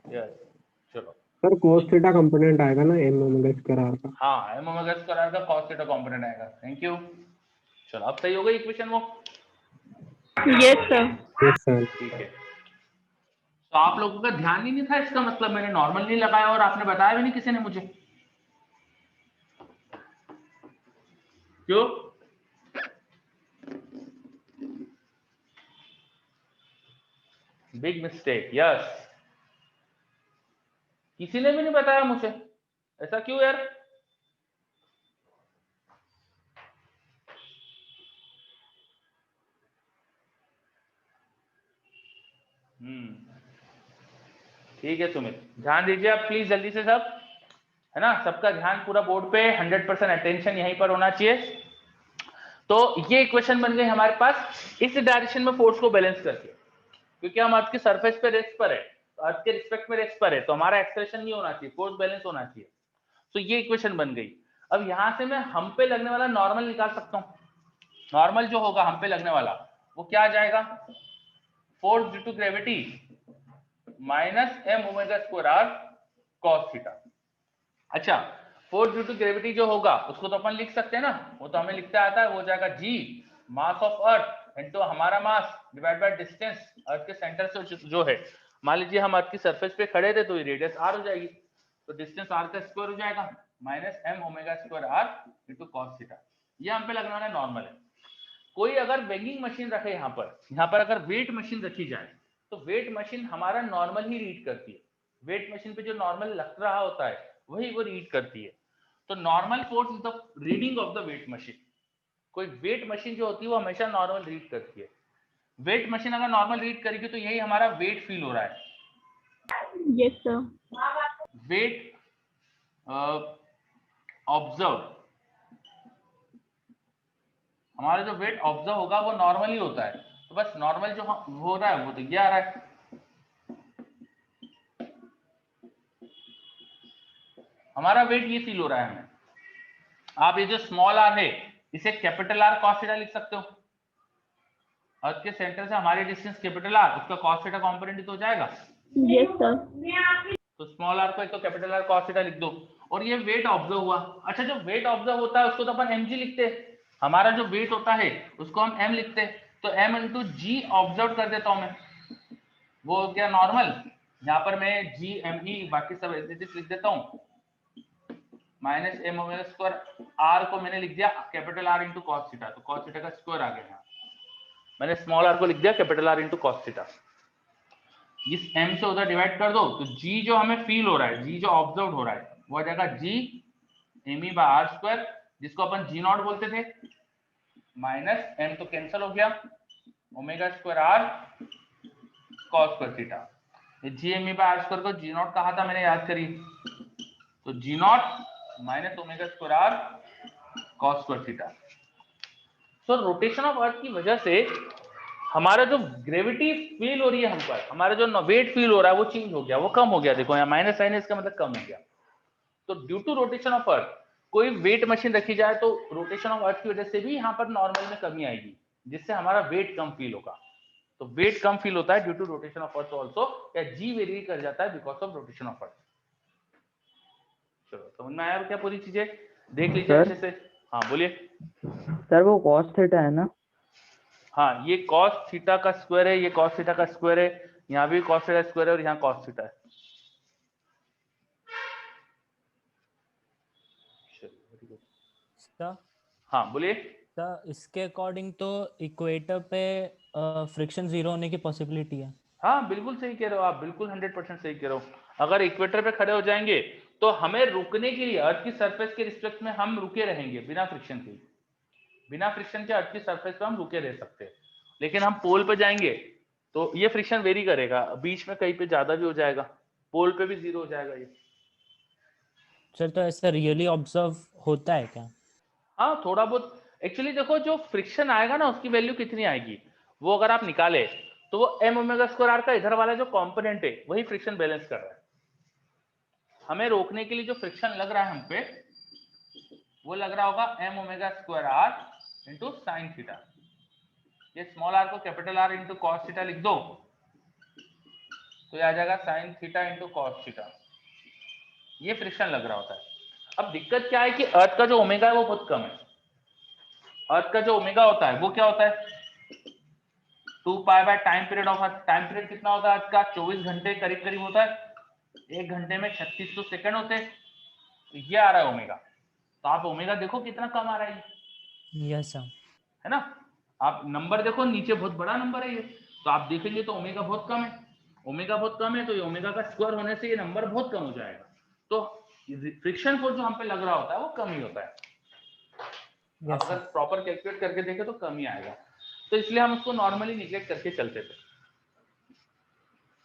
यस चलो सर cos थीटा कंपोनेंट आएगा ना m ओमेगा स्क्वायर r का? हाँ m ओमेगा स्क्वायर r का cos थीटा कंपोनेंट आएगा। Thank you. चलो अब सही हो गई इक्वेशन वो? Yes sir. Yes sir. ठीक है, तो आप लोगों का ध्यान ही नहीं था, इसका मतलब मैंने नॉर्मल नहीं लगाया और आपने बताया भी नहीं किसी ने मुझे, क्यों? Big mistake. यस, किसी ने भी नहीं बताया मुझे, ऐसा क्यों यार? ठीक है सुमित, ध्यान दीजिए आप प्लीज जल्दी से सब, है ना? सबका ध्यान पूरा बोर्ड पे 100% अटेंशन यहीं पर होना चाहिए। तो ये इक्वेशन बन गई हमारे पास इस डायरेक्शन में फोर्स को बैलेंस करके, क्योंकि हम अर्थ की सरफेस पे रेस्ट पर है, अर्थ के रिस्पेक्ट में रेस्ट पर है, तो हमारा एक्सेलरेशन नहीं होना चाहिए, फोर्स बैलेंस होना चाहिए। तो ये इक्वेशन बन गई। अब यहां से मैं हम पे लगने वाला नॉर्मल निकाल सकता हूँ। नॉर्मल जो होगा हम पे लगने वाला वो क्या आ जाएगा, force due to gravity minus M omega square R cos theta. अच्छा, फोर्स ड्यू टू ग्रेविटी जो होगा उसको तो अपन लिख सकते हैं ना, वो तो हमें लिखते आता है, वो जाएगा जी मास ऑफ अर्थ इनटू हमारा मास डिवाइड बाय डिस्टेंस अर्थ के सेंटर से जो है। मान लीजिए हम अर्थ की सरफेस पे खड़े थे तो ये रेडियस आर हो जाएगी, तो डिस्टेंस आर का स्क्वायर हो जाएगा minus M omega square R into cos theta. ये हम पे लगने वाला नॉर्मल है। कोई अगर वेइंग मशीन रखे यहाँ पर अगर वेट मशीन रखी जाए तो वेट मशीन हमारा नॉर्मल ही रीड करती है। वेट मशीन पे जो नॉर्मल लग रहा होता है वही वो रीड करती है। तो normal force is the reading of the weight machine. कोई वेट मशीन जो होती है वो हमेशा नॉर्मल रीड करती है। वेट मशीन अगर नॉर्मल रीड करेगी तो यही हमारा वेट फील हो रहा है। Yes, sir. वेट ऑब्जर्व, हमारा जो वेट ऑब्जर्व होगा वो नॉर्मल ही होता है। तो बस नॉर्मल जो हो रहा है वो तो ये आ रहा है। हमारा वेट ये फील हो रहा है हमें। आप ये जो स्मॉल आर है इसे कैपिटल आर कॉस थीटा लिख सकते हो। अर्थ के सेंटर से हमारी डिस्टेंस कैपिटल आर, उसका कॉस थीटा कंपोनेंट तो हो जाएगा। Yes, sir. तो स्मॉल आर को एक तो कैपिटल आर कॉस थीटा लिख दो। और ये वेट ऑब्जर्व हुआ। अच्छा, जो वेट ऑब्जर्व होता है उसको तो अपन mg लिखते हैं। हमारा जो वेट होता है उसको हम m लिखते हैं, तो m इंटू जी ऑब्जर्व कर देता हूं मैं, वो हो गया नॉर्मल। यहाँ पर मैं जी एम ई बाकी सब एज लिख देता हूँ, minus M omega square R को मैंने लिख दिया capital R into cos theta, तो कॉस थीटा का स्क्वायर आ गया। मैंने स्मॉल आर को लिख दिया capital R into cos theta. इस m से उधर डिवाइड कर दो तो g जो हमें फील हो रहा है, g जो ऑब्जर्व हो रहा है वो आ जाएगा g M E by R square, जिसको अपन जी नॉट बोलते थे, माइनस m तो कैंसिल हो गया omega square R cos square theta. ये G M E by R square को जी नॉट कहा था मैंने, याद करिए, तो G naught minus omega square R cos square theta. So rotation of earth की वजह से हमारा जो ग्रेविटी फील हो रही है हम पर, हमारा जो वेट फील हो रहा है वो चेंज हो गया, वो कम हो गया। देखो यहाँ माइनस साइन है, इसका मतलब कम हो गया। तो due to rotation of earth कोई वेट मशीन रखी जाए तो रोटेशन ऑफ अर्थ की वजह से भी यहाँ पर नॉर्मल में कमी आएगी, जिससे हमारा वेट कम फील होगा। तो वेट कम फील होता है due to rotation of earth also, या जी वेरी कर जाता है because of rotation of earth. चलो समझ में आया क्या पूरी चीजें? देख लीजिए अच्छे से। हाँ बोलिए सर। वो cos थीटा है ना? हाँ, ये cos थीटा का स्क्वायर है, ये cos थीटा का स्क्वायर है, यहाँ भी cos थीटा स्क्वायर है और यहाँ cos थीटा है। सर हाँ बोलिए। सर, इसके अकॉर्डिंग तो इक्वेटर पे फ्रिक्शन जीरो होने की पॉसिबिलिटी है। हाँ बिल्कुल सही कह रहे हो आप, बिल्कुल 100% सही कह रहे हो। अगर इक्वेटर पे खड़े हो जाएंगे तो हमें रुकने के लिए अर्थ की सरफेस के रिस्पेक्ट में हम रुके रहेंगे बिना फ्रिक्शन के। बिना फ्रिक्शन के अर्थ की सरफेस पे हम रुके रह सकते हैं। लेकिन हम पोल पे जाएंगे तो ये फ्रिक्शन वेरी करेगा, बीच में कहीं पे ज्यादा भी हो जाएगा, पोल पे भी जीरो हो जाएगा ये। सर तो ऐसा रियली ऑब्जर्व होता है क्या? हाँ थोड़ा बहुत। एक्चुअली देखो, जो फ्रिक्शन आएगा ना उसकी वैल्यू कितनी आएगी वो अगर आप निकाले तो वो एम ओमेगा स्क्वायर आर का इधर वाला जो कंपोनेंट है वही फ्रिक्शन बैलेंस कर रहा है। हमें रोकने के लिए जो फ्रिक्शन लग रहा है हम पे वो लग रहा होगा M omega square R into sine theta. ये स्मॉल आर को capital R into cos theta लिख दो तो ये आ जाएगा sine theta into cos theta. ये फ्रिक्शन लग रहा होता है। अब दिक्कत क्या है कि अर्थ का जो ओमेगा है वो बहुत कम है। अर्थ का जो ओमेगा होता है वो क्या होता है, 2 pi by time period of earth. Time period कितना होता है अर्थ का? 24 घंटे करीब करीब होता है। 1 घंटे में 3600 सेकंड होते हैं। तो ये आ रहा है ओमेगा। तो आप ओमेगा देखो कितना कम आ रहा है, यस सर। है ना? आप नंबर देखो नीचे, बहुत बड़ा नंबर है ये। तो आप देखेंगे तो ओमेगा बहुत कम है। ओमेगा बहुत कम है तो ये ओमेगा का स्क्वायर होने से ये नंबर बहुत कम हो जाएगा। तो फ्रिक्शन फोर्स जो हम पे लग रहा होता है वो कम ही होता है। आप अगर प्रॉपर कैलकुलेट करके देखें तो कम ही आएगा। तो इसलिए हम उसको नॉर्मली निग्लेक्ट करके चलते थे।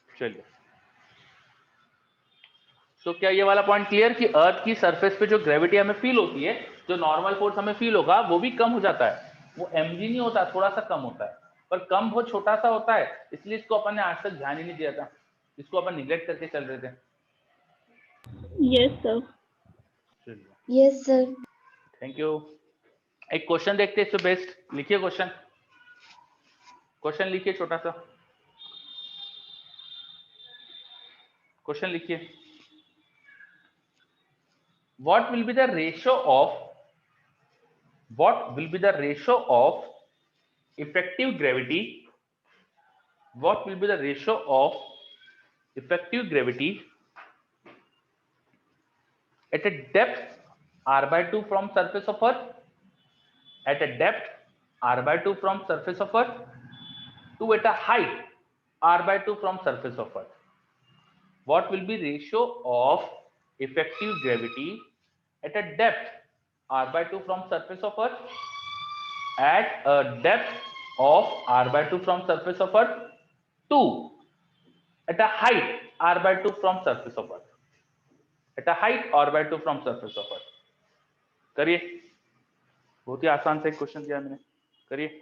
चलिए, तो क्या ये वाला पॉइंट क्लियर कि अर्थ की सरफेस पे जो ग्रेविटी हमें फील होती है, जो नॉर्मल फोर्स हमें फील होगा वो भी कम हो जाता है। वो mg नहीं होता, थोड़ा सा कम होता है, पर कम बहुत छोटा सा होता है। इसलिए इसको अपन ने आज तक ध्यान ही नहीं दिया था, इसको अपन निग्लेक्ट करके चल रहे थे। Yes, sir. Yes sir. Thank you. एक क्वेश्चन देखते हैं इससे बेस्ट। लिखिए क्वेश्चन, क्वेश्चन लिखिए, छोटा सा क्वेश्चन लिखिए। What will be the ratio of effective gravity? What will be the ratio of effective gravity at a depth r/2 from surface of Earth? At a depth r/2 from surface of Earth to at a height r/2 from surface of Earth. What will be ratio of effective gravity at a depth r/2 from surface of Earth at a depth of r/2 from surface of Earth to at a height r/2 from surface of Earth? At a height r/2 from surface of Earth. करिए, बहुत ही आसान से question दिया मैंने, करिए।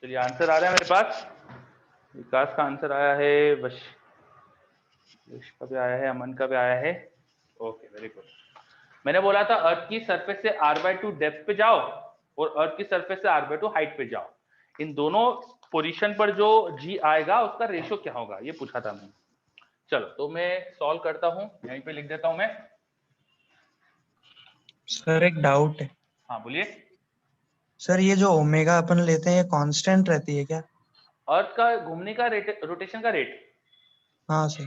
चलिए, answer आ रहा है मेरे पास। विकास का आंसर आया है, बस का भी आया है, अमन का भी आया है। Okay, very good. मैंने बोला था अर्थ की सरफेस से r/2 डेप्थ पे जाओ और अर्थ की सरफेस से r/2 हाइट पे जाओ। इन दोनों पोजीशन पर जो g आएगा उसका रेशियो क्या होगा, ये पूछा था मैंने। चलो, तो मैं सॉल्व करता हूं, यहीं पे लिख देता हूं मैं। सर एक डाउट है। हाँ बोलिए। सर ये जो ओमेगा अपन लेते हैं ये कांस्टेंट रहती है क्या? अर्थ का घूमने का रेट, रोटेशन का रेट। हाँ सर,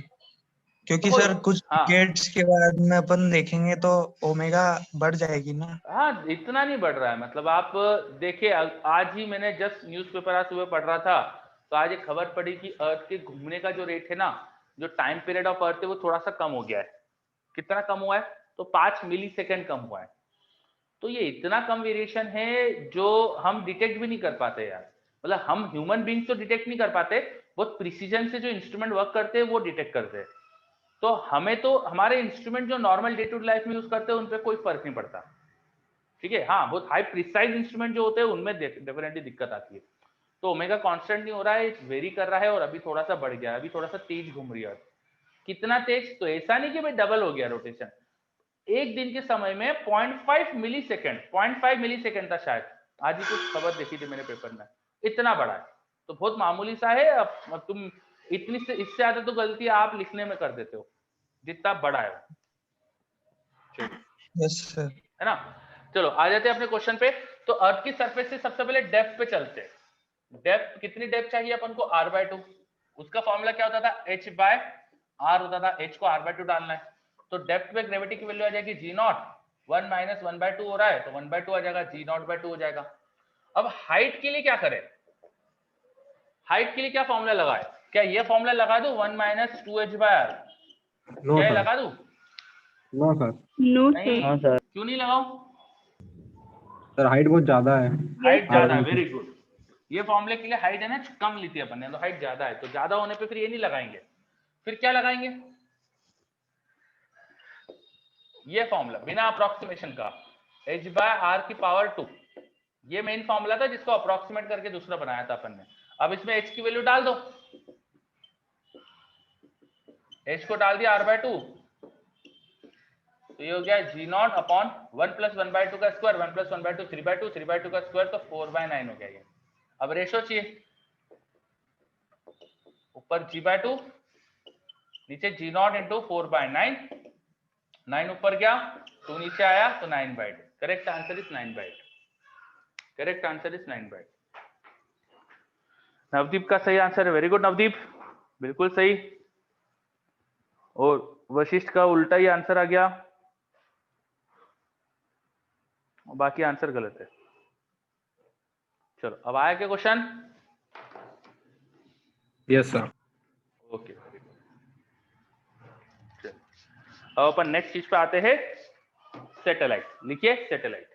क्योंकि तो सर कुछ हाँ डेकेड्स के बाद में अपन देखेंगे तो ओमेगा बढ़ जाएगी ना। हाँ, इतना नहीं बढ़ रहा है। मतलब आप देखिए, आज ही मैंने जस्ट न्यूज़पेपर आज सुबह पढ़ रहा था, तो आज एक खबर पड़ी कि अर्थ के घूमने का जो रेट है ना, जो टाइम पीरियड ऑफ अर्थ है वो थोड़ा सा कम हो गया है। कितना कम हुआ है? तो 5 मिली सेकेंड कम हुआ है। तो ये इतना कम वेरिएशन है जो हम डिटेक्ट भी नहीं कर पाते यार। मतलब हम ह्यूमन बींग तो डिटेक्ट नहीं कर पाते, बहुत प्रिसीजन से जो इंस्ट्रूमेंट वर्क करते हैं वो डिटेक्ट करते हैं। तो हमें तो हमारे इंस्ट्रूमेंट जो normal day to day life में यूज करते हैं उन पर कोई फर्क नहीं पड़ता, ठीक है। हाँ, बहुत हाई प्रिसाइज इंस्ट्रूमेंट जो होते हैं उनमें डेफिनेटली दिक्कत आती है। तो ओमेगा कांस्टेंट नहीं हो रहा है, वेरी कर रहा है और अभी थोड़ा सा बढ़ गया है, अभी थोड़ा सा तेज घूम रही है। कितना तेज? तो ऐसा नहीं कि भाई डबल हो गया रोटेशन, एक दिन के समय में 0.5 मिली सेकेंड, 0.5 मिली सेकेंड था शायद, आज ही कुछ खबर देखी थी मैंने पेपर में, इतना बड़ा है। तो बहुत मामूली सा है। अब तुम इतनी से इससे ज्यादा तो गलती आप लिखने में कर देते हो, जितना बड़ा है। Yes sir. है ना। चलो आ जाते हैं अपने क्वेश्चन पे। तो अर्थ की सरफेस से सबसे पहले डेप्थ पे चलते हैं। डेप्थ, कितनी डेप्थ चाहिए अपन को? r/2। उसका फॉर्मूला क्या होता था? h/r होता था, h को r/2 डालना है। तो डेप्थ पे ग्रेविटी की वैल्यू आ जाएगी g0, 1 - 1/2 हो रहा है तो 1/2 आ जाएगा, g0/2 हो जाएगा। अब हाइट के लिए क्या करें? हाइट के लिए क्या फॉर्मूला लगाए? क्या ये फॉर्मूला लगा दूं, 1 - 2h/r? नो क्या ये सर, लगा दूं? नो सर, नो नहीं, हाँ सर। क्यों नहीं लगाऊं? सर हाइट बहुत ज्यादा है। हाइट ज्यादा है, R1 से। Very good. ये फॉर्मूले के लिए हाइट है ना कम ली थी अपन ने, तो हाइट ज्यादा है, तो ज्यादा होने पे फिर ये नहीं लगाएंगे। फिर क्या लगाएंगे? ये फॉर्मूला बिना अप्रोक्सीमेशन का, h/r की पावर 2। ये मेन फॉर्मूला था जिसको अप्रोक्सीमेट करके दूसरा बनाया था अपन ने। अब इसमें h की वैल्यू डाल दो, h को डाल दिया r/2, तो ये हो गया g0 अपॉन 1 + 1/2 का स्क्वायर, 1 + 1/2 3/2, 3/2 का स्क्वायर तो 4/9 हो गया ये। अब रेशो चाहिए, ऊपर g/2, नीचे g0 इंटू 4/9, 9 ऊपर गया, 2 नीचे आया तो 9/2। Correct answer is 9/2। Correct answer is 9 by. Navdeep का सही आंसर है, वेरी गुड नवदीप, बिल्कुल सही। और वशिष्ठ का उल्टा ही आंसर आ गया, बाकी आंसर गलत है। चलो अब आया क्या question? Yes sir. Okay very good. अब अपन नेक्स्ट चीज पे आते हैं, सैटेलाइट। लिखिए सैटेलाइट,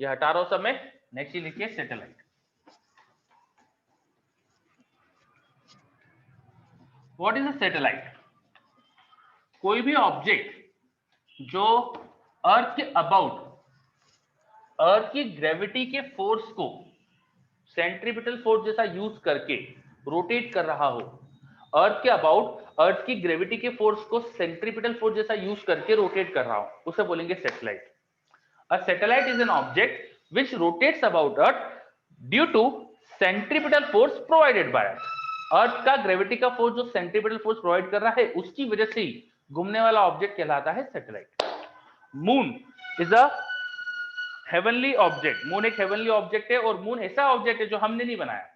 ये हटा रहा हूं सब में, नेक्स्ट चीज लिखिए satellite. What is a satellite? कोई भी ऑब्जेक्ट जो अर्थ के अबाउट, अर्थ की ग्रेविटी के फोर्स को सेंट्रीपिटल फोर्स जैसा यूज करके रोटेट कर रहा हो, अर्थ के अबाउट अर्थ की ग्रेविटी के फोर्स को सेंट्रीपिटल फोर्स जैसा यूज करके रोटेट कर रहा हो, उसे बोलेंगे satellite. A satellite is an object which rotates about earth due to centripetal force provided by earth. Earth का ग्रेविटी का फोर्स जो सेंट्रीपिटल फोर्स प्रोवाइड कर रहा है, उसकी वजह से ही घूमने वाला ऑब्जेक्ट कहलाता है satellite. Moon is a heavenly object, moon एक हेवनली ऑब्जेक्ट है, और मून ऐसा ऑब्जेक्ट है जो हमने नहीं बनाया।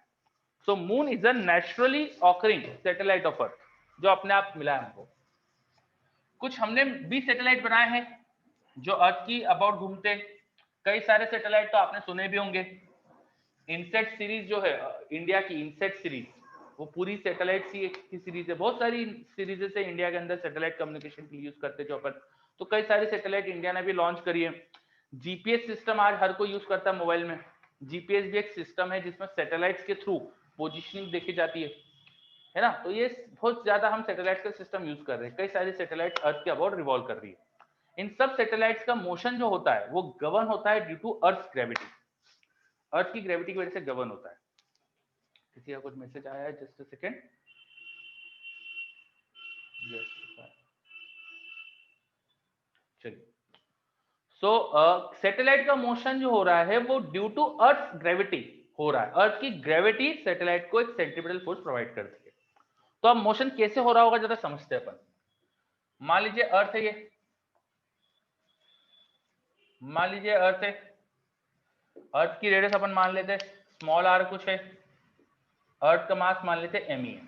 So moon is a naturally occurring satellite of earth, जो अपने आप मिला है हमको। कुछ हमने भी सैटेलाइट बनाए हैं जो अर्थ की अबाउट घूमते। कई सारे सैटेलाइट तो आपने सुने भी होंगे। इनसेट सीरीज जो है इंडिया की, इनसेट सीरीज, वो पूरी सैटेलाइट की सीरीज है। बहुत सारी सीरीज से इंडिया के अंदर सैटेलाइट कम्युनिकेशन के लिए यूज करते जो अपन। तो कई सारी सैटेलाइट इंडिया ने भी लॉन्च करी है। जीपीएस सिस्टम आज हर कोई यूज करता है मोबाइल में। जीपीएस भी एक सिस्टम है जिसमें सैटेलाइट्स के थ्रू पोजीशनिंग देखी जाती है ना। तो ये बहुत ज्यादा हम सैटेलाइट का सिस्टम यूज कर रहे हैं। कई सारी सैटेलाइट अर्थ के अबाउट रिवॉल्व कर रही है। इन सब सैटेलाइट्स का मोशन जो होता है वो गवर्न होता है ड्यू टू अर्थ ग्रेविटी। अर्थ की ग्रेविटी की वजह से गवर्न होता है। किसी का कुछ मैसेज आया है? Just a second. चलिए, सो सैटेलाइट का मोशन जो हो रहा है वो ड्यू टू अर्थ ग्रेविटी हो रहा है। अर्थ की ग्रेविटी सैटेलाइट को एक सेंट्रीपिटल फोर्स प्रोवाइड करती है। तो अब मोशन कैसे हो रहा होगा जरा समझते हैं अपन। मान लीजिए अर्थ है, ये मान लीजिए अर्थ है, अर्थ की रेडियस अपन मान लेते हैं स्मॉल आर कुछ है, अर्थ का मास मान लेते हैं me है,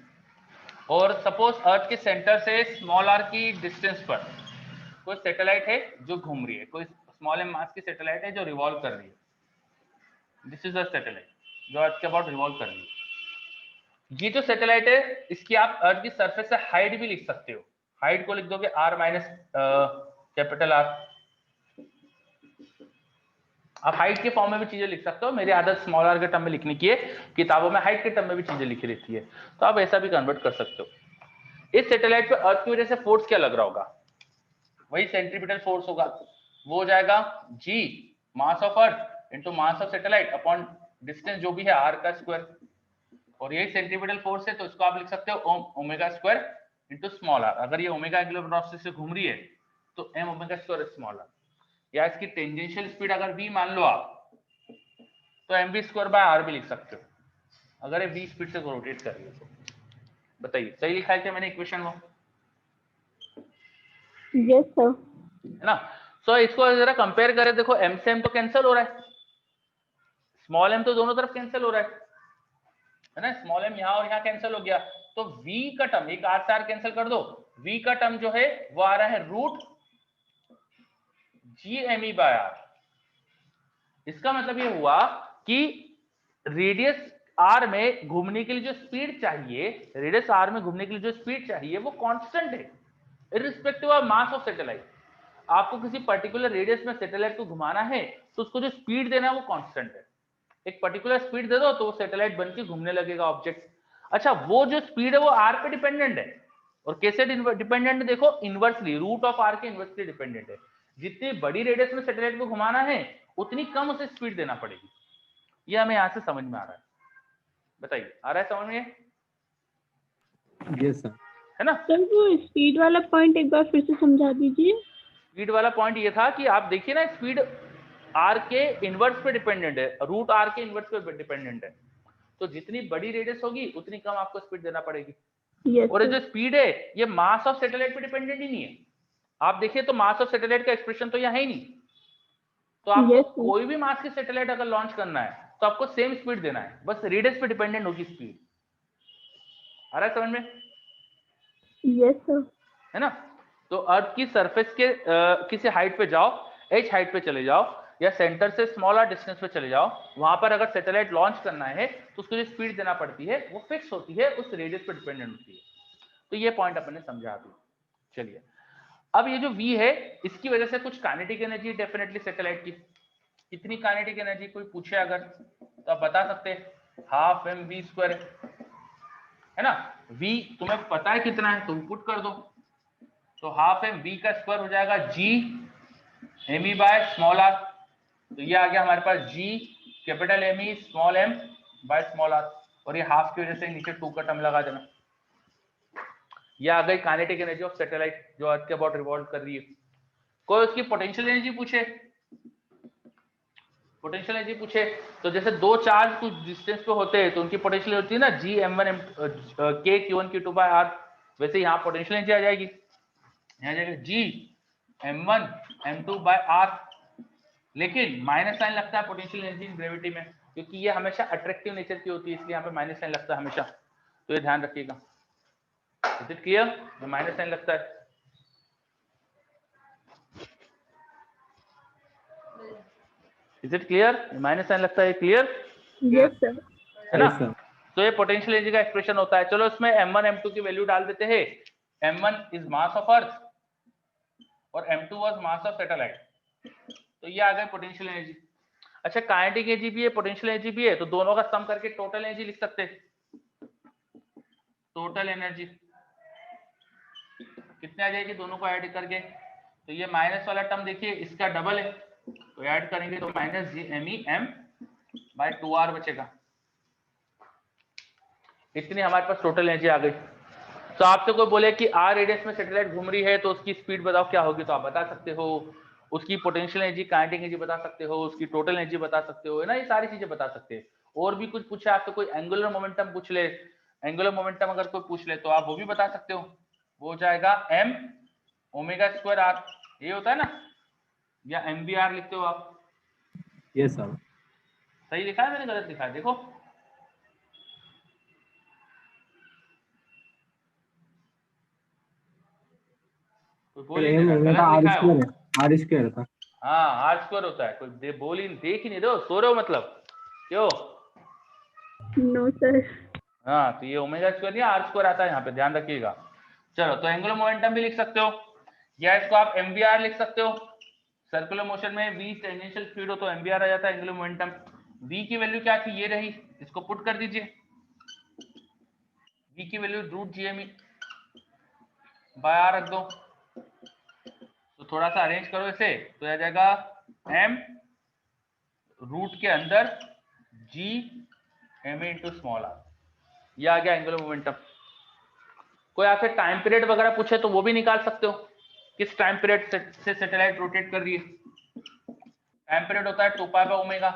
और सपोज अर्थ के सेंटर से स्मॉल आर की डिस्टेंस पर कोई सैटेलाइट है जो घूम रही है, कोई स्मॉल एम मास की सैटेलाइट है जो रिवॉल्व कर रही है। दिस इज अ सैटेलाइट जो अर्थ के अबाउट रिवॉल्व कर रही है। ये जो सैटेलाइट है इसकी आप अर्थ की सरफेस से हाइट भी लिख सकते हो। हाइट को लिख दोगे r माइनस कैपिटल R। आप हाइट के फॉर्म में भी चीजें लिख सकते हो। मेरी आदत स्मॉल आर के टर्म में लिखने की है, किताबों में हाइट के टर्म में भी चीजें लिखी रहती है, तो आप ऐसा भी कन्वर्ट कर सकते हो। इस सैटेलाइट पे अर्थ की वजह से फोर्स क्या लग रहा होगा? वही सेंट्रीपिटल फोर्स होगा। वो हो जाएगा g mass of earth into mass of satellite upon distance जो भी है r का स्क्वायर। और यही सेंट्रीपिटल फोर्स है, तो इसको आप लिख सकते हो omega square into small r। अगर ये ओमेगा एंगुलर वेलोसिटी से घूम रही है तो m omega square small r। या इसकी टेंजेंशियल स्पीड अगर v मान लो आप, तो mv स्क्वायर बाय r भी लिख सकते हो, अगर ये v स्पीड से रोटेट कर रही है तो। बताइए सही लिखा है क्या मैंने इक्वेशन वो? Yes sir. है ना। सो इसको जरा कंपेयर करें, देखो m से m तो कैंसिल हो रहा है, स्मॉल m तो दोनों तरफ कैंसिल हो रहा है ना। स्मॉल m यहाँ और यहाँ कैंसिल हो गया, तो v का टर्म, एक r से r कैंसिल कर दो, v का टर्म जो है वो आ रहा है रूट GME बाय r। इसका मतलब ये हुआ कि रेडियस r में घूमने के लिए जो स्पीड चाहिए, रेडियस r में घूमने के लिए जो स्पीड चाहिए वो कांस्टेंट है irrespective of mass of satellite. आपको किसी पर्टिकुलर रेडियस में सैटेलाइट को घुमाना है तो उसको जो स्पीड देना है वो कांस्टेंट है। एक पर्टिकुलर स्पीड दे दो तो वो सैटेलाइट बनके घूमने लगेगा ऑब्जेक्ट। अच्छा, वो जो स्पीड है वो r पे डिपेंडेंट है, और कैसे डिपेंडेंट है? देखो इनवर्सली, रूट ऑफ r के इनवर्सली डिपेंडेंट है। जितनी बड़ी रेडियस में सैटेलाइट को घुमाना है उतनी कम उसे स्पीड देना पड़ेगी। ये हमें यहां से समझ में आ रहा है। बताइए आ रहा है समझ में? Yes sir. है ना सर? वो स्पीड वाला पॉइंट एक बार फिर से समझा दीजिए। स्पीड वाला पॉइंट ये था कि आप देखिए ना, स्पीड r के इनवर्स पे डिपेंडेंट है, रूट r के इनवर्स पे डिपेंडेंट है। तो जितनी बड़ी रेडियस होगी उतनी कम आपको स्पीड देना पड़ेगी। यस और ये सर। जो स्पीड है ये मास ऑफ सैटेलाइट पे डिपेंडेंट ही नहीं है। आप देखिए तो मास ऑफ सैटेलाइट का एक्सप्रेशन तो यहाँ है ही नहीं। तो आपको Yes, sir. कोई भी मास की सैटेलाइट अगर लॉन्च करना है तो आपको सेम स्पीड देना है, बस रेडियस पे डिपेंडेंट होगी स्पीड। आ रहा है समझ में? Yes sir. है ना? तो अर्थ की सरफेस के किसी हाइट पे जाओ, एच हाइट पे चले जाओ, या सेंटर से स्मॉलर डिस्टेंस पे चले जाओ, वहां पर अगर सैटेलाइट लॉन्च करना है तो उसको जो स्पीड देना पड़ती है वो फिक्स होती है, उस रेडियस पे डिपेंडेंट होती है। तो ये पॉइंट अपन ने समझा अभी। चलिए, अब ये जो v है इसकी वजह से कुछ काइनेटिक एनर्जी डेफिनेटली सैटेलाइट की। कितनी काइनेटिक एनर्जी कोई पूछे अगर तो आप बता सकते हैं, हाफ एम वी स्क्वायर है ना। v तुम्हें पता है कितना है, तुम पुट कर दो, तो हाफ एम वी का स्क्वायर हो जाएगा g M E by small R. तो ये आ गया हमारे पास g capital M E small M by small R, और ये हाफ की वजह से नीचे 2 का टर्म लगा देना। ये आ गई काइनेटिक एनर्जी ऑफ सैटेलाइट जो अर्थ के अबाउट रिवॉल्व कर रही है। कोई उसकी पोटेंशियल एनर्जी पूछे, पोटेंशियल एनर्जी पूछे तो जैसे दो चार्ज कुछ डिस्टेंस पे होते हैं तो उनकी पोटेंशियल होती है ना जी m1 k q1 q2 bye r, वैसे यहाँ पोटेंशियल एनर्जी आ जाएगी, यहाँ आ जाएगा जी m1 m2 बाय r। लेकिन माइनस साइन लगता है पोटेंशियल एनर्जी इन ग्रेविटी में, क्योंकि ये हमेशा अट्रैक्टिव नेचर की होती है, इसलिए यहाँ पे माइनस साइन लगता है हमेशा, तो ये ध्यान रखिएगा। Is it clear? Minus sign लगता है। Is it clear? Minus sign लगता है, क्लियर? Yes sir. है ना? Yes, sir. तो ये पोटेंशियल एनर्जी का एक्सप्रेशन होता है। चलो इसमें m1 m2 की वैल्यू डाल देते हैं। m1 is mass of earth और m2 was mass of satellite, तो ये आ गई पोटेंशियल एनर्जी। अच्छा, काइनेटिक एनर्जी भी है, पोटेंशियल एनर्जी भी है, तो दोनों का सम करके टोटल एनर्जी लिख सकते हैं। टोटल एनर्जी कितने आ जाएगी दोनों को ऐड करके, तो ये माइनस वाला टर्म देखिए इसका डबल है, तो ऐड करेंगे तो minus G M E M by 2r बचेगा। इतनी हमारे पास टोटल एनर्जी आ गई। तो आपसे कोई बोले कि आर रेडियस में सैटेलाइट घूम रही है तो उसकी स्पीड बताओ क्या होगी, तो आप बता सकते हो। उसकी पोटेंशियल एनर्जी, काइनेटिक एनर्जी बता सकते हो, उसकी टोटल एनर्जी बता सकते हो, है ना, ये सारी चीजें बता सकते हैं। और भी कुछ पूछे आपसे, कोई एंगुलर मोमेंटम पूछ ले, एंगुलर मोमेंटम अगर कोई पूछ ले तो आप वो भी बता सकते हो। वो हो जाएगा m ओमेगा स्क्वायर r, ये होता है ना, या एम बी आर लिखते हो आप। Yes, sir. सही लिखा है मैंने, गलत लिखा है? देखो कोई बोल ही M नहीं रहा, ओमेगा गलत R लिखा है वो। स्क्वायर है, R स्क्वायर था। हाँ, आर स्क्वायर होता है। कोई बोल ही देख ही नहीं रहे हो, सो रहे हो मतलब, क्यों? No sir. हाँ, तो ये ओमेगा स्क्वायर नहीं, आर स्क्वायर आता है यहाँ पे, ध्यान रखिएगा। चलो, तो एंगुलर मोमेंटम भी लिख सकते हो, या इसको आप एम बी आर लिख सकते हो। सर्कुलर मोशन में v टेंजेंशियल स्पीड हो तो एम बी आर आ जाता है एंगुलर मोमेंटम। v की वैल्यू क्या थी, ये रही, इसको पुट कर दीजिए। v की value root G M E by R रख दो, तो थोड़ा सा अरेंज करो इसे, तो आ जाएगा m रूट के अंदर g m into small R, ये आ गया एंगुलर मोमेंटम। कोई आपसे टाइम पीरियड वगैरह पूछे तो वो भी निकाल सकते हो, किस टाइम पीरियड से सैटेलाइट रोटेट कर रही है। टाइम पीरियड होता है 2 पाई बाय ओमेगा,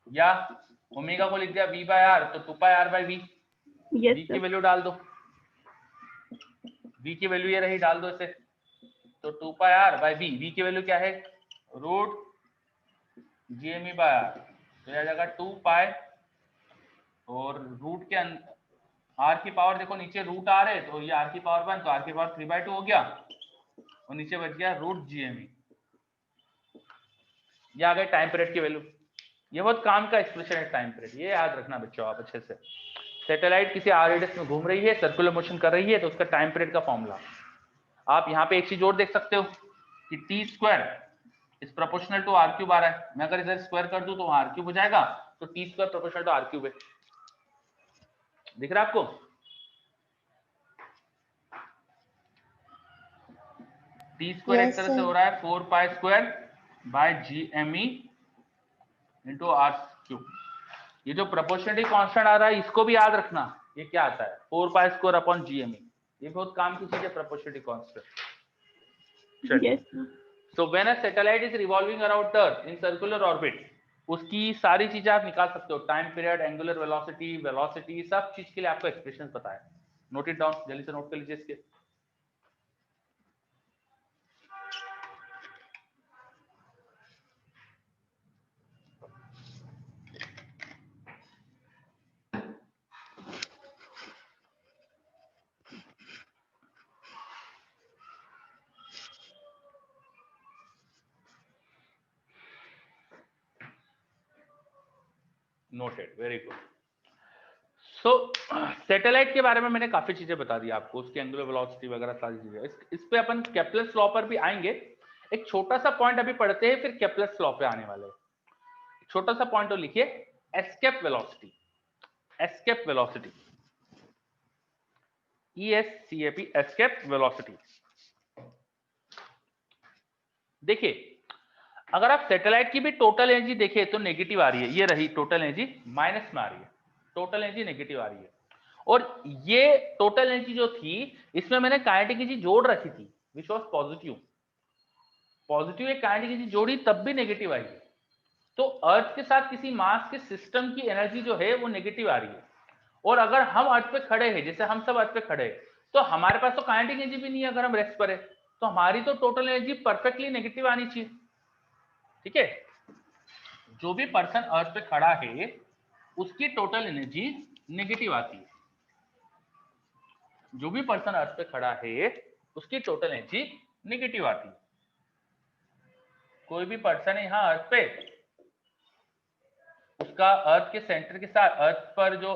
या ओमेगा को लिख दिया v बाय आर, तो 2 pi R by V. Yes v की सर। वैल्यू डाल दो, v की वैल्यू ये रही, डाल दो इसे, तो 2 pi R by V. v की वैल्यू क्या है, root G M E by R, तो यह जाएगा 2 पाई, और रूट के आर की पावर देखो नीचे रूट आर है, तो ये आर की पावर 1, तो आर की पावर 3/2 हो गया, और नीचे बच गया रूट जी एम ई। ये आ गए टाइम पीरियड की वैल्यू। ये बहुत काम का एक्सप्रेशन है टाइम पीरियड, ये याद रखना बच्चों आप अच्छे से। सैटेलाइट किसी आर रेडियस में घूम रही है, सर्कुलर मोशन कर रही है, तो उसका टाइम पीरियड का फॉर्मूला। आप यहाँ पे एक चीज और देख सकते हो कि T square is proportional to R cube आ रहा है। मैं अगर इधर स्क्वायर कर दूं तो वहां आर क्यूब हो जाएगा, तो T square proportional to R cube है। दिख रहा है आपको? टी स्क्वायर एक तरह से हो रहा है 4 pi square by G M E into R cube. ये जो प्रोपोर्शनलिटी कांस्टेंट आ रहा है इसको भी याद रखना, ये क्या आता है, 4 pi square upon G M E. ये बहुत काम की चीज है proportionality constant. Yes sir. So when a satellite is revolving around earth in circular orbit, उसकी सारी चीजें आप निकाल सकते हो, time period, angular velocity, velocity, सब चीज के लिए आपको एक्सप्रेशन पता है। नोट इट डाउन, जल्दी से नोट कर लीजिए इसके। Noted, very good. So satellite के बारे में मैंने काफी चीजें बता दी आपको, उसकी एंगुलर वेलोसिटी वगैरह सारी चीजें। इस पे अपन केप्लर्स लॉ पर भी आएंगे। एक छोटा सा पॉइंट अभी पढ़ते हैं, फिर केप्लर्स लॉ पे आने वाले हैं। छोटा सा पॉइंट तो लिखिए, escape velocity. Escape velocity, ESCAP, escape velocity. देखिए, अगर आप सैटेलाइट की भी टोटल एनर्जी देखें तो नेगेटिव आ रही है। ये रही टोटल एनर्जी, माइनस में आ रही है। टोटल एनर्जी नेगेटिव आ रही है। और ये टोटल एनर्जी जो थी, इसमें मैंने काइनेटिक एनर्जी जोड़ रखी थी, विच वाज पॉजिटिव। पॉजिटिव एक काइनेटिक एनर्जी जोड़ी, तब भी नेगेटिव आई है। तो अर्थ के साथ किसी मास के सिस्टम की एनर्जी जो है वो नेगेटिव आ रही है। और अगर हम अर्थ पे खड़े हैं, जैसे हम सब अर्थ पे खड़े हैं, तो हमारे पास तो काइनेटिक एनर्जी भी नहीं है। अगर हम रेस्ट पर है तो हमारी तो टोटल एनर्जी परफेक्टली नेगेटिव आनी चाहिए। ठीक है, जो भी पर्सन अर्थ पे खड़ा है उसकी टोटल एनर्जी नेगेटिव आती है। जो भी पर्सन अर्थ पे खड़ा है उसकी टोटल एनर्जी नेगेटिव आती है। कोई भी पर्सन है यहाँ अर्थ पे, उसका अर्थ के सेंटर के साथ, अर्थ पर जो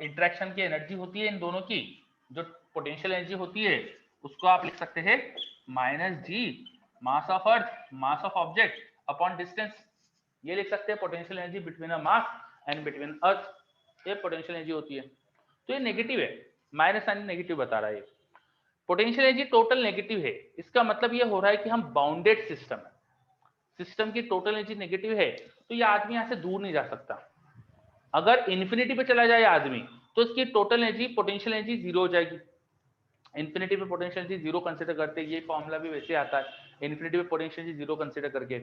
इंटरेक्शन की एनर्जी होती है इन दोनों की, जो पोटेंशियल एनर्जी होती है, उसको आप लिख सकते हैं -g mass of earth, mass of object upon distance. ये लिख सकते हैं potential energy between a mass and between earth. ये पोटेंशियल एनर्जी होती है। तो ये नेगेटिव है, माइनस साइन नेगेटिव बता रहा है। पोटेंशियल एनर्जी टोटल नेगेटिव है, इसका मतलब ये हो रहा है कि हम बाउंडेड सिस्टम है। सिस्टम की टोटल एनर्जी नेगेटिव है, तो ये आदमी यहाँ से दूर नहीं जा सकता। अगर इन्फिनिटी पे चला जाए आदमी, तो इसकी total energy, potential energy zero हो जाएगी। इन्फिनिटी पे पोटेंशियल एनर्जी जीरो कंसीडर करते हैं, ये फॉर्मूला भी वैसे आता है, इन्फिनिटी पे पोटेंशियल एनर्जी जीरो कंसीडर करके।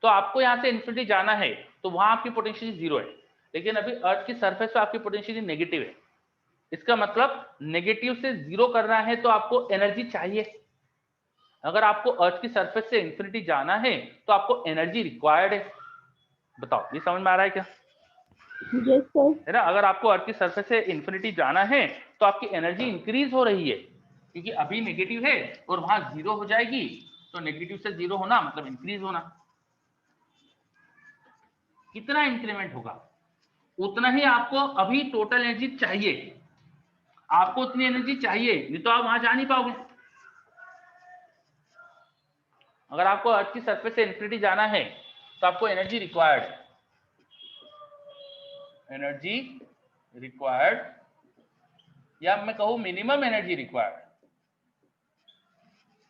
तो आपको यहाँ से इन्फिनिटी जाना है तो वहां आपकी पोटेंशियल एनर्जी जीरो है, लेकिन अभी अर्थ की सरफेस पे आपकी पोटेंशियल एनर्जी नेगेटिव है। इसका मतलब नेगेटिव से जीरो करना है तो आपको एनर्जी चाहिए। अगर आपको अर्थ की सरफेस से इन्फिनिटी जाना है तो आपको एनर्जी रिक्वायर्ड है। बताओ, ये समझ में आ रहा है क्या? Yes sir. है ना? अगर आपको अर्थ की सरफेस से इन्फिनिटी जाना है तो आपकी एनर्जी इंक्रीज हो रही है, क्योंकि अभी नेगेटिव है और वहां जीरो हो जाएगी। तो नेगेटिव से जीरो होना मतलब इंक्रीज होना। कितना इंक्रीमेंट होगा, उतना ही आपको अभी टोटल एनर्जी चाहिए। आपको उतनी एनर्जी चाहिए, नहीं तो आप वहां जा नहीं पाओगे। अगर आपको अर्थ की सरफेस से इन्फिनिटी जाना है तो आपको एनर्जी रिक्वायर्ड, एनर्जी रिक्वायर्ड, या मैं कहूं मिनिमम एनर्जी रिक्वायर्ड।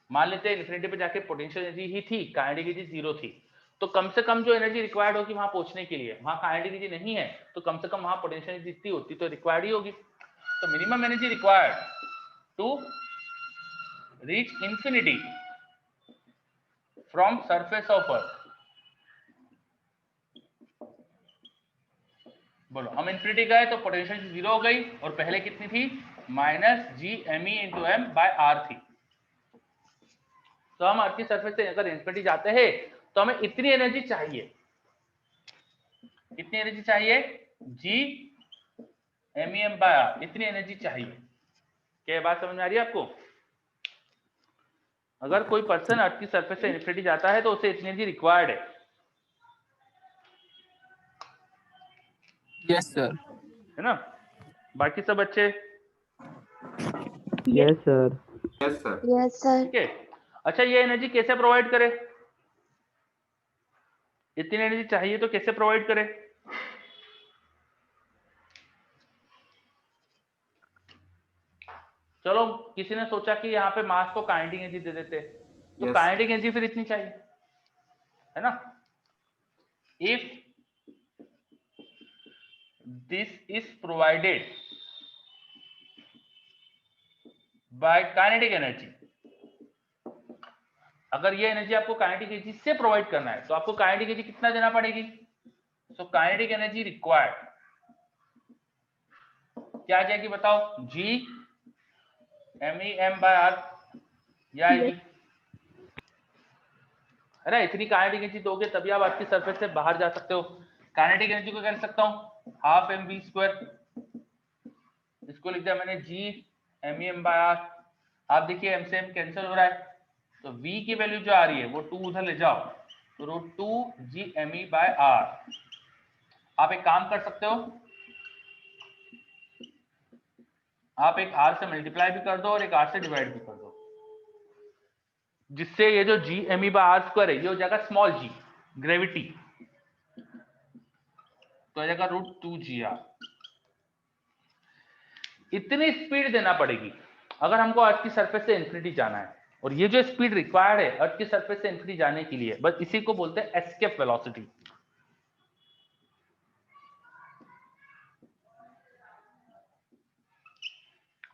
मान लेते हैं इन्फिनिटी पे जाके पोटेंशियल एनर्जी ही थी, काइनेटिक एनर्जी जीरो थी, तो कम से कम जो एनर्जी रिक्वायर्ड होगी वहां पहुंचने के लिए, वहां काइनेटिक एनर्जी नहीं है तो कम से कम वहां पोटेंशियल एनर्जी जितनी होती तो रिक्वायर्ड ही होगी। तो minimum energy required to reach infinity from surface of earth. बोलो, हम इन्फिनिटी गए तो पोटेंशियल जीरो हो गई, और पहले कितनी थी? -GME/m/r थी। तो हम अर्थ की सरफेस से अगर इन्फिनिटी जाते हैं तो हमें इतनी एनर्जी चाहिए। कितनी एनर्जी चाहिए? GME/m/r, इतनी एनर्जी चाहिए। क्या बात समझ में आ रही है आपको? अगर कोई पर्सन अर्थ की सरफेस से इन्फिनिटी जाता है तो उसे इतनी एनर्जी रिक्वायर्ड है। Yes sir. है ना? बाकी सब बच्चे? Yes sir. Yes sir. Yes sir. ठीक है। अच्छा, ये एनर्जी कैसे प्रोवाइड करे? इतनी एनर्जी चाहिए तो कैसे प्रोवाइड करे? चलो, किसी ने सोचा कि यहाँ पे मास को काइनेटिक एनर्जी दे देते, तो Yes. काइनेटिक एनर्जी फिर इतनी चाहिए, है ना? If this is provided by kinetic energy, अगर ये एनर्जी आपको काइनेटिक एनर्जी से प्रोवाइड करना है तो आपको काइनेटिक एनर्जी कितना देना पड़ेगी? सो काइनेटिक एनर्जी रिक्वायर्ड क्या आ जाएगी बताओ? GME/m/r, या आएगी, है ना? इतनी काइनेटिक एनर्जी दोगे तभी आप आपकी सरफेस से बाहर जा सकते हो। काइनेटिक एनर्जी को कर सकता हूं 12mv², इसको लिख दिया मैंने GME/m/r। आप देखिए m से m कैंसिल हो रहा है, तो v की वैल्यू जो आ रही है वो 2 उधर ले जाओ, तो √2 GME/r। आप एक काम कर सकते हो, आप एक r से मल्टीप्लाई भी कर दो और एक r से डिवाइड भी कर दो, जिससे ये जो g me by r square है ये हो जाएगा स्मॉल g, ग्रेविटी, तो हो जाएगा √2gr। इतनी स्पीड देना पड़ेगी अगर हमको अर्थ की सरफेस से इन्फिनिटी जाना है, और ये जो स्पीड रिक्वायर्ड है अर्थ की सरफेस से इन्फिनिटी जाने के लिए, बस इसी को बोलते हैं एस्केप वेलोसिटी।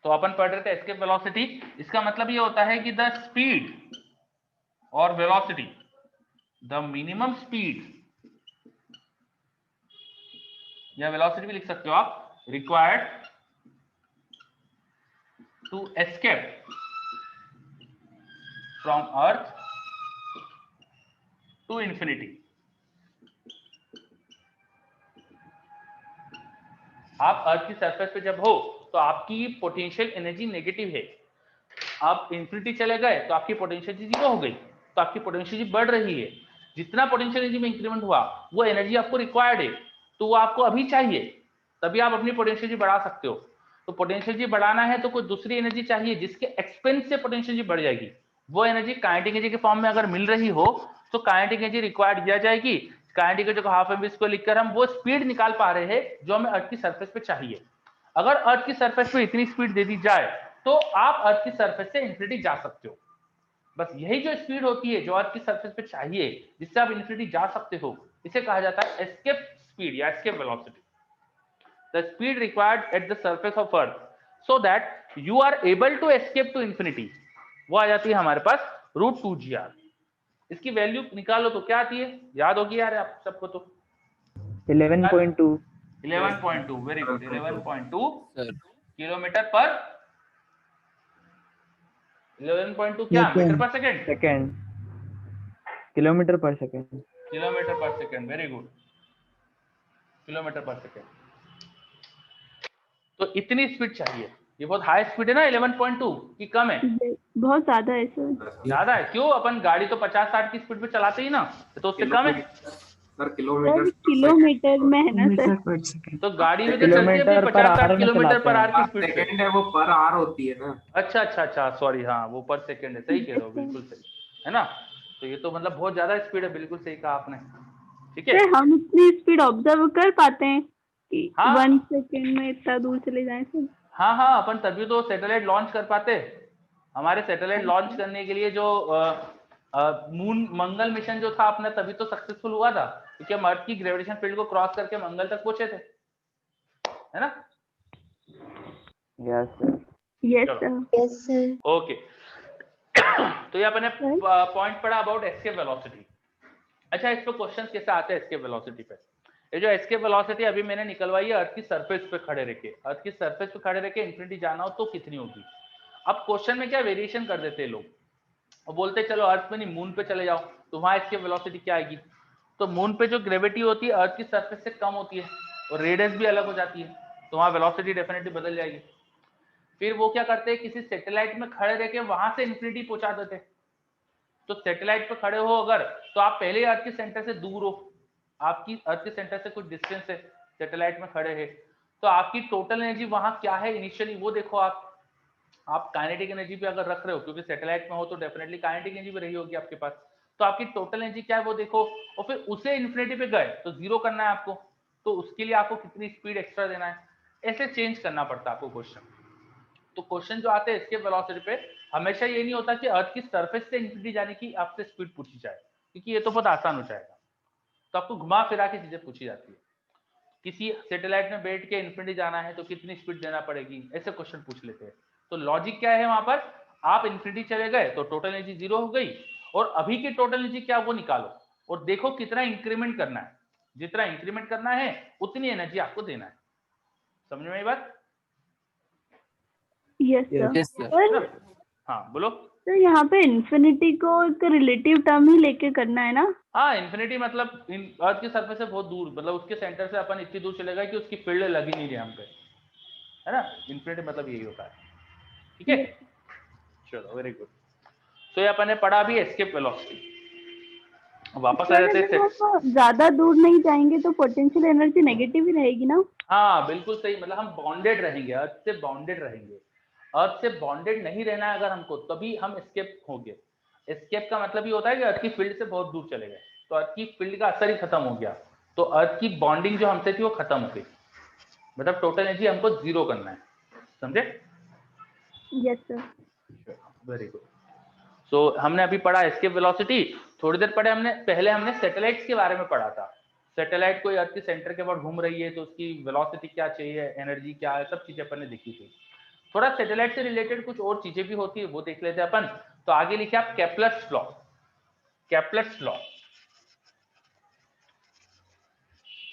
तो अपन पढ़ रहे थे एस्केप वेलोसिटी, इसका मतलब ये होता है कि द स्पीड और वेलोसिटी, द मिनिमम स्पीड या वेलोसिटी भी लिख सकते हो आप, required to escape from earth to infinity. आप अर्थ की सरफेस पे जब हो तो आपकी पोटेंशियल एनर्जी नेगेटिव है, आप इंफिनिटी चले गए तो आपकी पोटेंशियल एनर्जी जीरो हो गई, तो आपकी पोटेंशियल एनर्जी बढ़ रही है। जितना पोटेंशियल एनर्जी में इंक्रीमेंट हुआ वो एनर्जी आपको रिक्वायर्ड है, तो वो आपको अभी चाहिए, तभी आप अपनी पोटेंशियल एनर्जी बढ़ा सकते हो। तो पोटेंशियल एनर्जी बढ़ाना है तो कोई दूसरी एनर्जी चाहिए जिसके एक्सपेंस से पोटेंशियल एनर्जी बढ़ जाएगी। वो एनर्जी काइनेटिक एनर्जी के फॉर्म में अगर मिल रही हो तो काइनेटिक एनर्जी रिक्वायर्ड दिया जाएगी। काइनेटिक एनर्जी को हाफ mv स्क्वायर लिखकर हम वो स्पीड निकाल पा रहे हैं जो हमें अर्थ की सरफेस पे चाहिए। अगर अर्थ की सरफेस पे इतनी स्पीड दे दी जाए तो आप अर्थ की सरफेस से इंफिनिटी जा सकते हो। बस यही जो स्पीड होती है जो अर्थ की सरफेस पे चाहिए जिससे आप इंफिनिटी जा सकते हो, इसे कहा जाता है एस्केप स्पीड या escape velocity. The speed required at the surface of earth so that you are able to escape to infinity, वो आ जाती है हमारे पास √2gr। इसकी वैल्यू निकालो तो क्या आती है, याद होगी यार आप सबको तो 11.2 11.2, वेरी गुड, 11.2 किलोमीटर पर 11.2 क्या मीटर पर सेकेंड, सेकेंड, किलोमीटर पर सेकेंड। किलोमीटर पर सेकेंड, वेरी गुड, किलोमीटर पर सेकेंड। तो इतनी स्पीड चाहिए। ये बहुत हाई स्पीड है ना 11.2 की कम है, बहुत ज्यादा है सर। ज्यादा है क्यों, अपन गाड़ी तो 50-60 की स्पीड पे चलाते ही ना, तो उससे कम है सर किलोमीटर किलोमीटर में है ना सर। तो गाड़ी में तो चलती है 50-60 किलोमीटर पर आवर की स्पीड पे। सेकंड है वो पर आवर होती है ना। अच्छा अच्छा अच्छा, सॉरी, हाँ वो पर सेकंड है, सही कह रहे हो, बिल्कुल सही है ना। तो ये तो मतलब बहुत ज्यादा स्पीड है, बिल्कुल सही कहा आपने, ठीक है। सर हम इतनी स्पीड ऑब्जर्व कर पाते हैं कि हाँ 1 सेकेंड में इतना दूर चले जाएं सर? हाँ हाँ, अपन तभी तो सैटेलाइट लॉन्च कर पाते। हमारे सैटेलाइट लॉन्च करने के लिए जो मून मंगल मिशन जो था अपना, तभी तो सक्सेसफुल हुआ था क्योंकि हम अर्थ की ग्रेविटेशन फील्ड को क्रॉस करके मंगल तक पहुंचे थे, है ना। Yes sir. Yes sir. Okay तो ये अपने पॉइंट पढ़ा अबाउट एस्केप वेलोसिटी। अच्छा, इस पे क्वेश्चन कैसे आते हैं एस्केप वेलोसिटी पे। ये जो एस्केप वेलोसिटी अभी मैंने निकलवाई है अर्थ की सरफेस पे खड़े रह के, अर्थ की सरफेस पे खड़े रह के इंफिनिटी जाना हो तो कितनी होगी। अब क्वेश्चन में क्या वेरिएशन कर देते हैं लोग, और बोलते चलो अर्थ पे नहीं मून पे चले जाओ, तो वहां एस्केप वेलोसिटी क्या आएगी। तो मून पे जो ग्रेविटी होती है अर्थ की सरफेस से कम होती है और रेडियस भी अलग हो जाती है, तो वहां वेलोसिटी डेफिनेटली बदल जाएगी। फिर वो क्या करते हैं, किसी सैटेलाइट में खड़े रह के वहां से इंफिनिटी पहुंचा देते। तो सैटेलाइट पे खड़े हो अगर, तो आप पहले अर्थ के सेंटर से दूर हो, आपकी अर्थ के सेंटर से कुछ डिस्टेंस है, सैटेलाइट में खड़े हैं, तो आपकी टोटल एनर्जी वहां क्या है इनिशियली वो देखो। आप काइनेटिक एनर्जी भी अगर रख रहे हो, क्योंकि सैटेलाइट में हो तो डेफिनेटली काइनेटिक एनर्जी भी रही होगी आपके पास, तो आपकी टोटल एनर्जी क्या है वो देखो, और फिर उसे इन्फिनिटी पे गए तो जीरो करना है आपको, तो उसके लिए आपको कितनी स्पीड एक्स्ट्रा देना है, ऐसे चेंज करना पड़ता है आपको क्वेश्चन। तो क्वेश्चन जो आते हैं एस्केप वेलोसिटी पे, हमेशा ये नहीं होता कि अर्थ की सरफेस से इंफिनिटी जाने की आपसे स्पीड पूछी जाए, क्योंकि ये तो बहुत आसान हो जाएगा, तो आपको घुमा फिरा के चीजें पूछी जाती है। किसी सैटेलाइट में बैठ के इंफिनिटी जाना है तो कितनी स्पीड देना पड़ेगी, ऐसे क्वेश्चन पूछ लेते हैं। तो लॉजिक क्या है वहां पर, आप इंफिनिटी चले गए तो टोटल एनर्जी जीरो हो गई, और अभी की टोटल एनर्जी क्या वो निकालो और देखो कितना इंक्रीमेंट करना है, जितना इंक्रीमेंट करना है उतनी एनर्जी आपको देना है। समझ में आई बात। Yes sir. हाँ बोलो। तो यहाँ पे इन्फिनिटी को एक रिलेटिव टर्म ही लेके करना है ना। हाँ, इन्फिनिटी मतलब अर्थ की सरफेस से बहुत दूर, मतलब उसके सेंटर से अपन इतनी दूर चले गए कि उसकी फील्ड लग ही नहीं रही हम पे, है ना। इन्फिनिटी मतलब यही होता है, ठीक है। चलो वेरी गुड। तो ये अपन ने पढ़ा भी एस्केप वेलोसिटी। वापस आ सर जाते अगर हैं। हम ज्यादा दूर नहीं जाएंगे तो पोटेंशियल एनर्जी नेगेटिव ही रहेगी ना। हाँ बिल्कुल सही, मतलब हम बॉन्डेड रहेंगे, अर्थ से बॉन्डेड रहेंगे। अर्थ से बॉन्डेड नहीं रहना है अगर हमको, तभी हम एस्केप होंगे। एस्केप का मतलब ही होता है कि अर्थ की फील्ड से बहुत दूर चले गए, तो अर्थ की फील्ड का असर ही खत्म हो गया, तो अर्थ की बॉन्डिंग जो हमसे थी वो खत्म हो गई, मतलब टोटल एनर्जी हमको जीरो करना है, समझे? Yes sir. Very good. So हमने अभी पढ़ा एस्केप वेलोसिटी, थोड़ी देर पहले हमने सैटेलाइट्स के बारे में पढ़ा था। सैटेलाइट कोई अर्थ के सेंटर के बाद घूम रही है तो उसकी वेलोसिटी क्या चाहिए, एनर्जी क्या है, सब चीजें अपन ने देखी थी। थोड़ा सैटेलाइट से रिलेटेड कुछ और चीजें भी होती है, वो देख लेते हैं अपन। तो आगे लिखे आप Kepler's law. Kepler's law,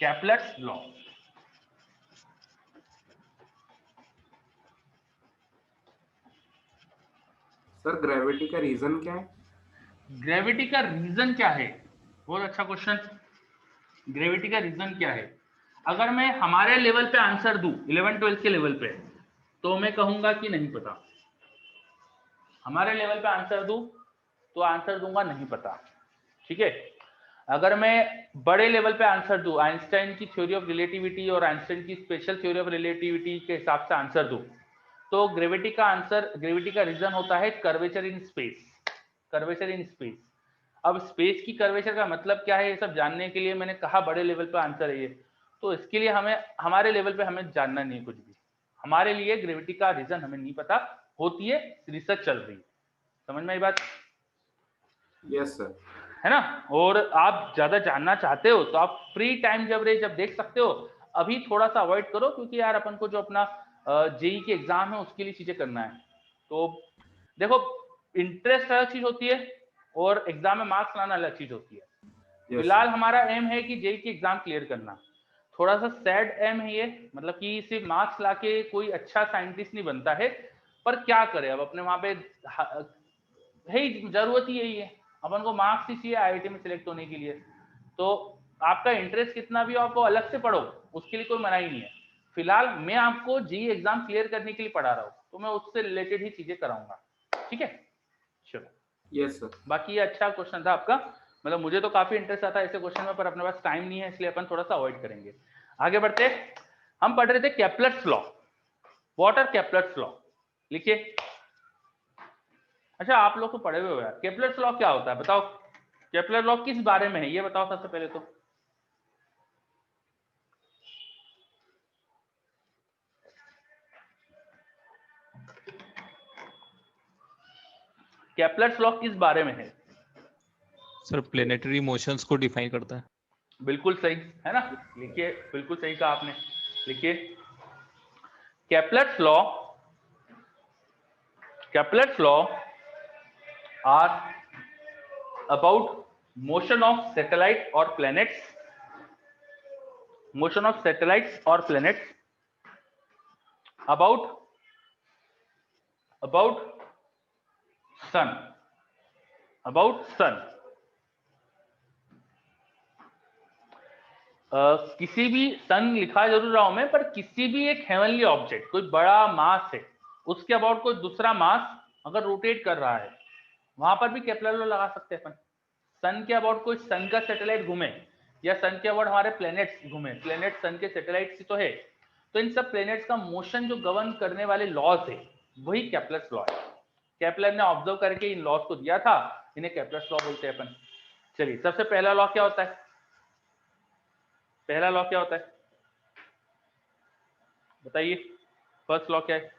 Kepler's law. Sir gravity का रीजन क्या है? ग्रेविटी का रीजन क्या है, बहुत अच्छा क्वेश्चन। ग्रेविटी का रीजन क्या है, अगर मैं हमारे लेवल पे आंसर दूं 11-12 के लेवल पे, तो मैं कहूंगा कि नहीं पता। हमारे लेवल पे आंसर दूं तो आंसर दूंगा नहीं पता, ठीक है। अगर मैं बड़े लेवल पे आंसर दूं, आइंस्टाइन की थ्योरी ऑफ रिलेटिविटी और आइंस्टाइन की स्पेशल थ्योरी ऑफ रिलेटिविटी के हिसाब से आंसर दूं, तो ग्रेविटी का आंसर, ग्रेविटी का रीजन होता है curvature in space. Curvature in space. अब स्पेस की कर्वेचर का मतलब क्या है, ये सब जानने के लिए मैंने कहा बड़े लेवल पे आंसर है ये, तो इसके लिए हमें हमारे लेवल पे हमें जानना नहीं है कुछ भी। हमारे लिए ग्रेविटी का रीजन हमें नहीं पता, होती है रिसर्च चल रही है, समझ में आई बात? Yes sir. है ना। और आप ज्यादा जानना चाहते हो तो आप फ्री टाइम जब देख सकते हो। अभी थोड़ा सा अवॉइड करो, क्योंकि यार अपन को जो अपना जेई के एग्जाम है उसके लिए चीजें करना है। तो देखो, इंटरेस्ट अलग चीज होती है और एग्जाम में मार्क्स लाना अलग चीज होती है। फिलहाल हमारा एम है कि जेई की एग्जाम क्लियर करना। थोड़ा सा सैड एम है ये, मतलब कि सिर्फ मार्क्स लाके कोई अच्छा साइंटिस्ट नहीं बनता है, पर क्या करे, अब अपने वहां पे है ही, जरूरत ही यही है, अपन को मार्क्स ही चाहिए आईआईटी में सिलेक्ट होने के लिए। तो आपका इंटरेस्ट कितना भी हो, आपको अलग से पढ़ो, उसके लिए कोई मना ही नहीं है। फिलहाल मैं आपको जेईई एग्जाम क्लियर करने के लिए पढ़ा रहा हूँ, तो मैं उससे रिलेटेड ही चीजें कराऊंगा, ठीक है। चलो, यस सर। बाकी ये अच्छा क्वेश्चन था आपका, मतलब मुझे तो काफी इंटरेस्ट आता है ऐसे क्वेश्चन में, पर अपने पास टाइम नहीं है, इसलिए अपन थोड़ा सा अवॉइड करेंगे। आगे बढ़ते, हम पढ़ रहे थे Kepler's law. What are Kepler's law, लिखिए। अच्छा, आप लोग तो पढ़े हुए हो यार, केपलर्स लॉ क्या होता है बताओ। केपलर लॉ किस बारे में है ये बताओ सबसे पहले तो। केपलर्स लॉ किस बारे में है? सर प्लेनेटरी मोशंस को डिफाइन करता है। बिल्कुल सही है ना, लिखिए, बिल्कुल सही कहा आपने, लिखिए। Kepler's law, Kepler's law are about motion of satellite और प्लैनेट्स, मोशन ऑफ सैटेलाइट्स और planets, about sun, about sun। किसी भी सन लिखा जरूर रहा हूं मैं, पर किसी भी एक हेवनली ऑब्जेक्ट, कोई बड़ा मास है, उसके अबाउट कोई दूसरा मास अगर रोटेट कर रहा है, वहां पर भी केपलर लॉ लगा सकते हैं अपन। सन के अबाउट कोई सन का सैटेलाइट घूमे, या सन के अबाउट हमारे प्लैनेट्स घूमे, प्लैनेट सन के सैटेलाइट ही तो है, तो इन सब प्लैनेट्स का मोशन जो गवर्न करने वाले लॉज है, वही केपलर्स लॉ है। केपलर ने ऑब्जर्व करके इन लॉज को दिया था, इन्हें केपलर्स लॉ बोलते हैं अपन। चलिए, सबसे पहला लॉ क्या होता है, पहला लॉ क्या होता है बताइए, फर्स्ट लॉ क्या है?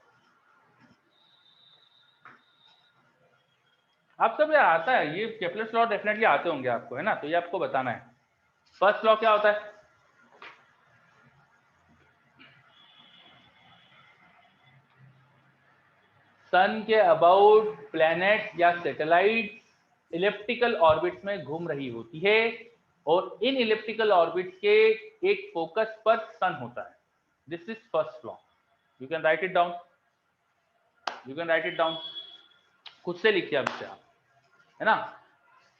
आप सब यार आता है, ये केपलर्स लॉ डेफिनेटली आते होंगे आपको, है ना, तो ये आपको बताना है। फर्स्ट लॉ क्या होता है? सन के अबाउट प्लैनेट या सैटेलाइट इलिप्टिकल ऑर्बिट में घूम रही होती है, और इन इलिप्टिकल ऑर्बिट के एक फोकस पर सन होता है। This is first law, you can write it down, you can write it down, खुद से लिखिए अब से आप, है ना।